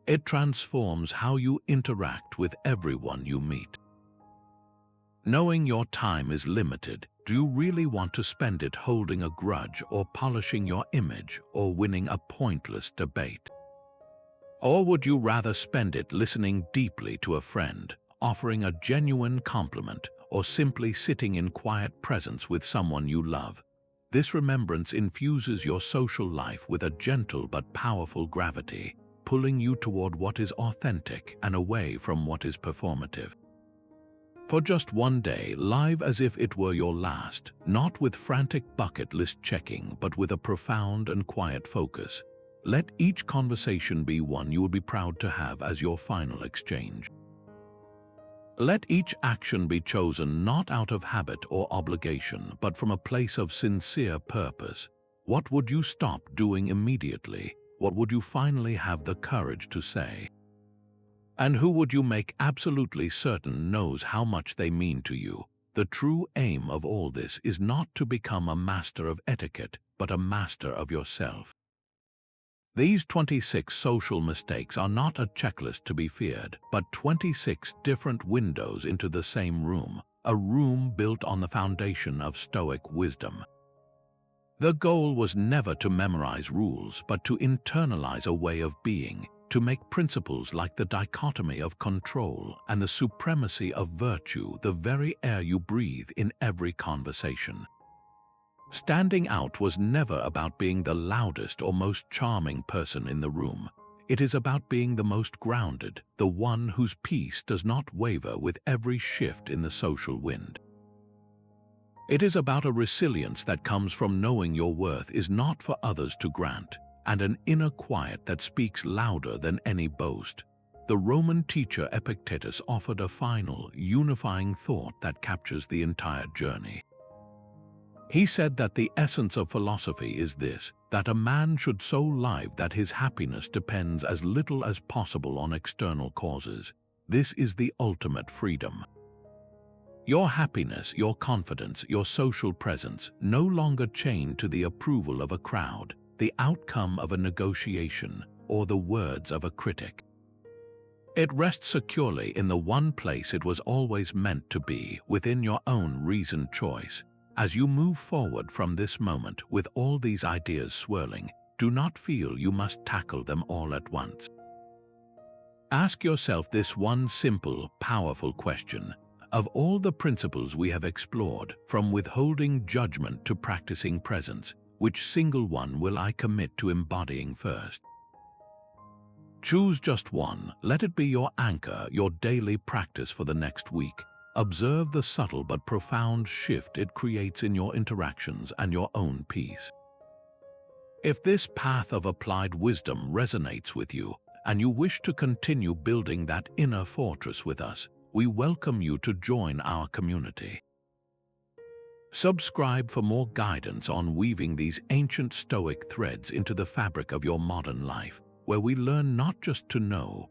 It transforms how you interact with everyone you meet. Knowing your time is limited, do you really want to spend it holding a grudge or polishing your image or winning a pointless debate? Or would you rather spend it listening deeply to a friend, offering a genuine compliment, or simply sitting in quiet presence with someone you love? This remembrance infuses your social life with a gentle but powerful gravity, pulling you toward what is authentic and away from what is performative. For just one day, live as if it were your last, not with frantic bucket list checking, but with a profound and quiet focus. Let each conversation be one you would be proud to have as your final exchange. Let each action be chosen not out of habit or obligation, but from a place of sincere purpose. What would you stop doing immediately? What would you finally have the courage to say? And who would you make absolutely certain knows how much they mean to you? The true aim of all this is not to become a master of etiquette, but a master of yourself. These 26 social mistakes are not a checklist to be feared, but 26 different windows into the same room, a room built on the foundation of Stoic wisdom. The goal was never to memorize rules, but to internalize a way of being, to make principles like the dichotomy of control and the supremacy of virtue the very air you breathe in every conversation. Standing out was never about being the loudest or most charming person in the room. It is about being the most grounded, the one whose peace does not waver with every shift in the social wind. It is about a resilience that comes from knowing your worth is not for others to grant, and an inner quiet that speaks louder than any boast. The Roman teacher Epictetus offered a final, unifying thought that captures the entire journey. He said that the essence of philosophy is this, that a man should so live that his happiness depends as little as possible on external causes. This is the ultimate freedom. Your happiness, your confidence, your social presence, no longer chained to the approval of a crowd. the outcome of a negotiation, or the words of a critic. It rests securely in the one place it was always meant to be, within your own reasoned choice. As you move forward from this moment with all these ideas swirling, do not feel you must tackle them all at once. Ask yourself this one simple, powerful question. Of all the principles we have explored, from withholding judgment to practicing presence, which single one will I commit to embodying first? Choose just one. Let it be your anchor, your daily practice for the next week. Observe the subtle but profound shift it creates in your interactions and your own peace. If this path of applied wisdom resonates with you, and you wish to continue building that inner fortress with us, we welcome you to join our community. Subscribe for more guidance on weaving these ancient Stoic threads into the fabric of your modern life, where we learn not just to know,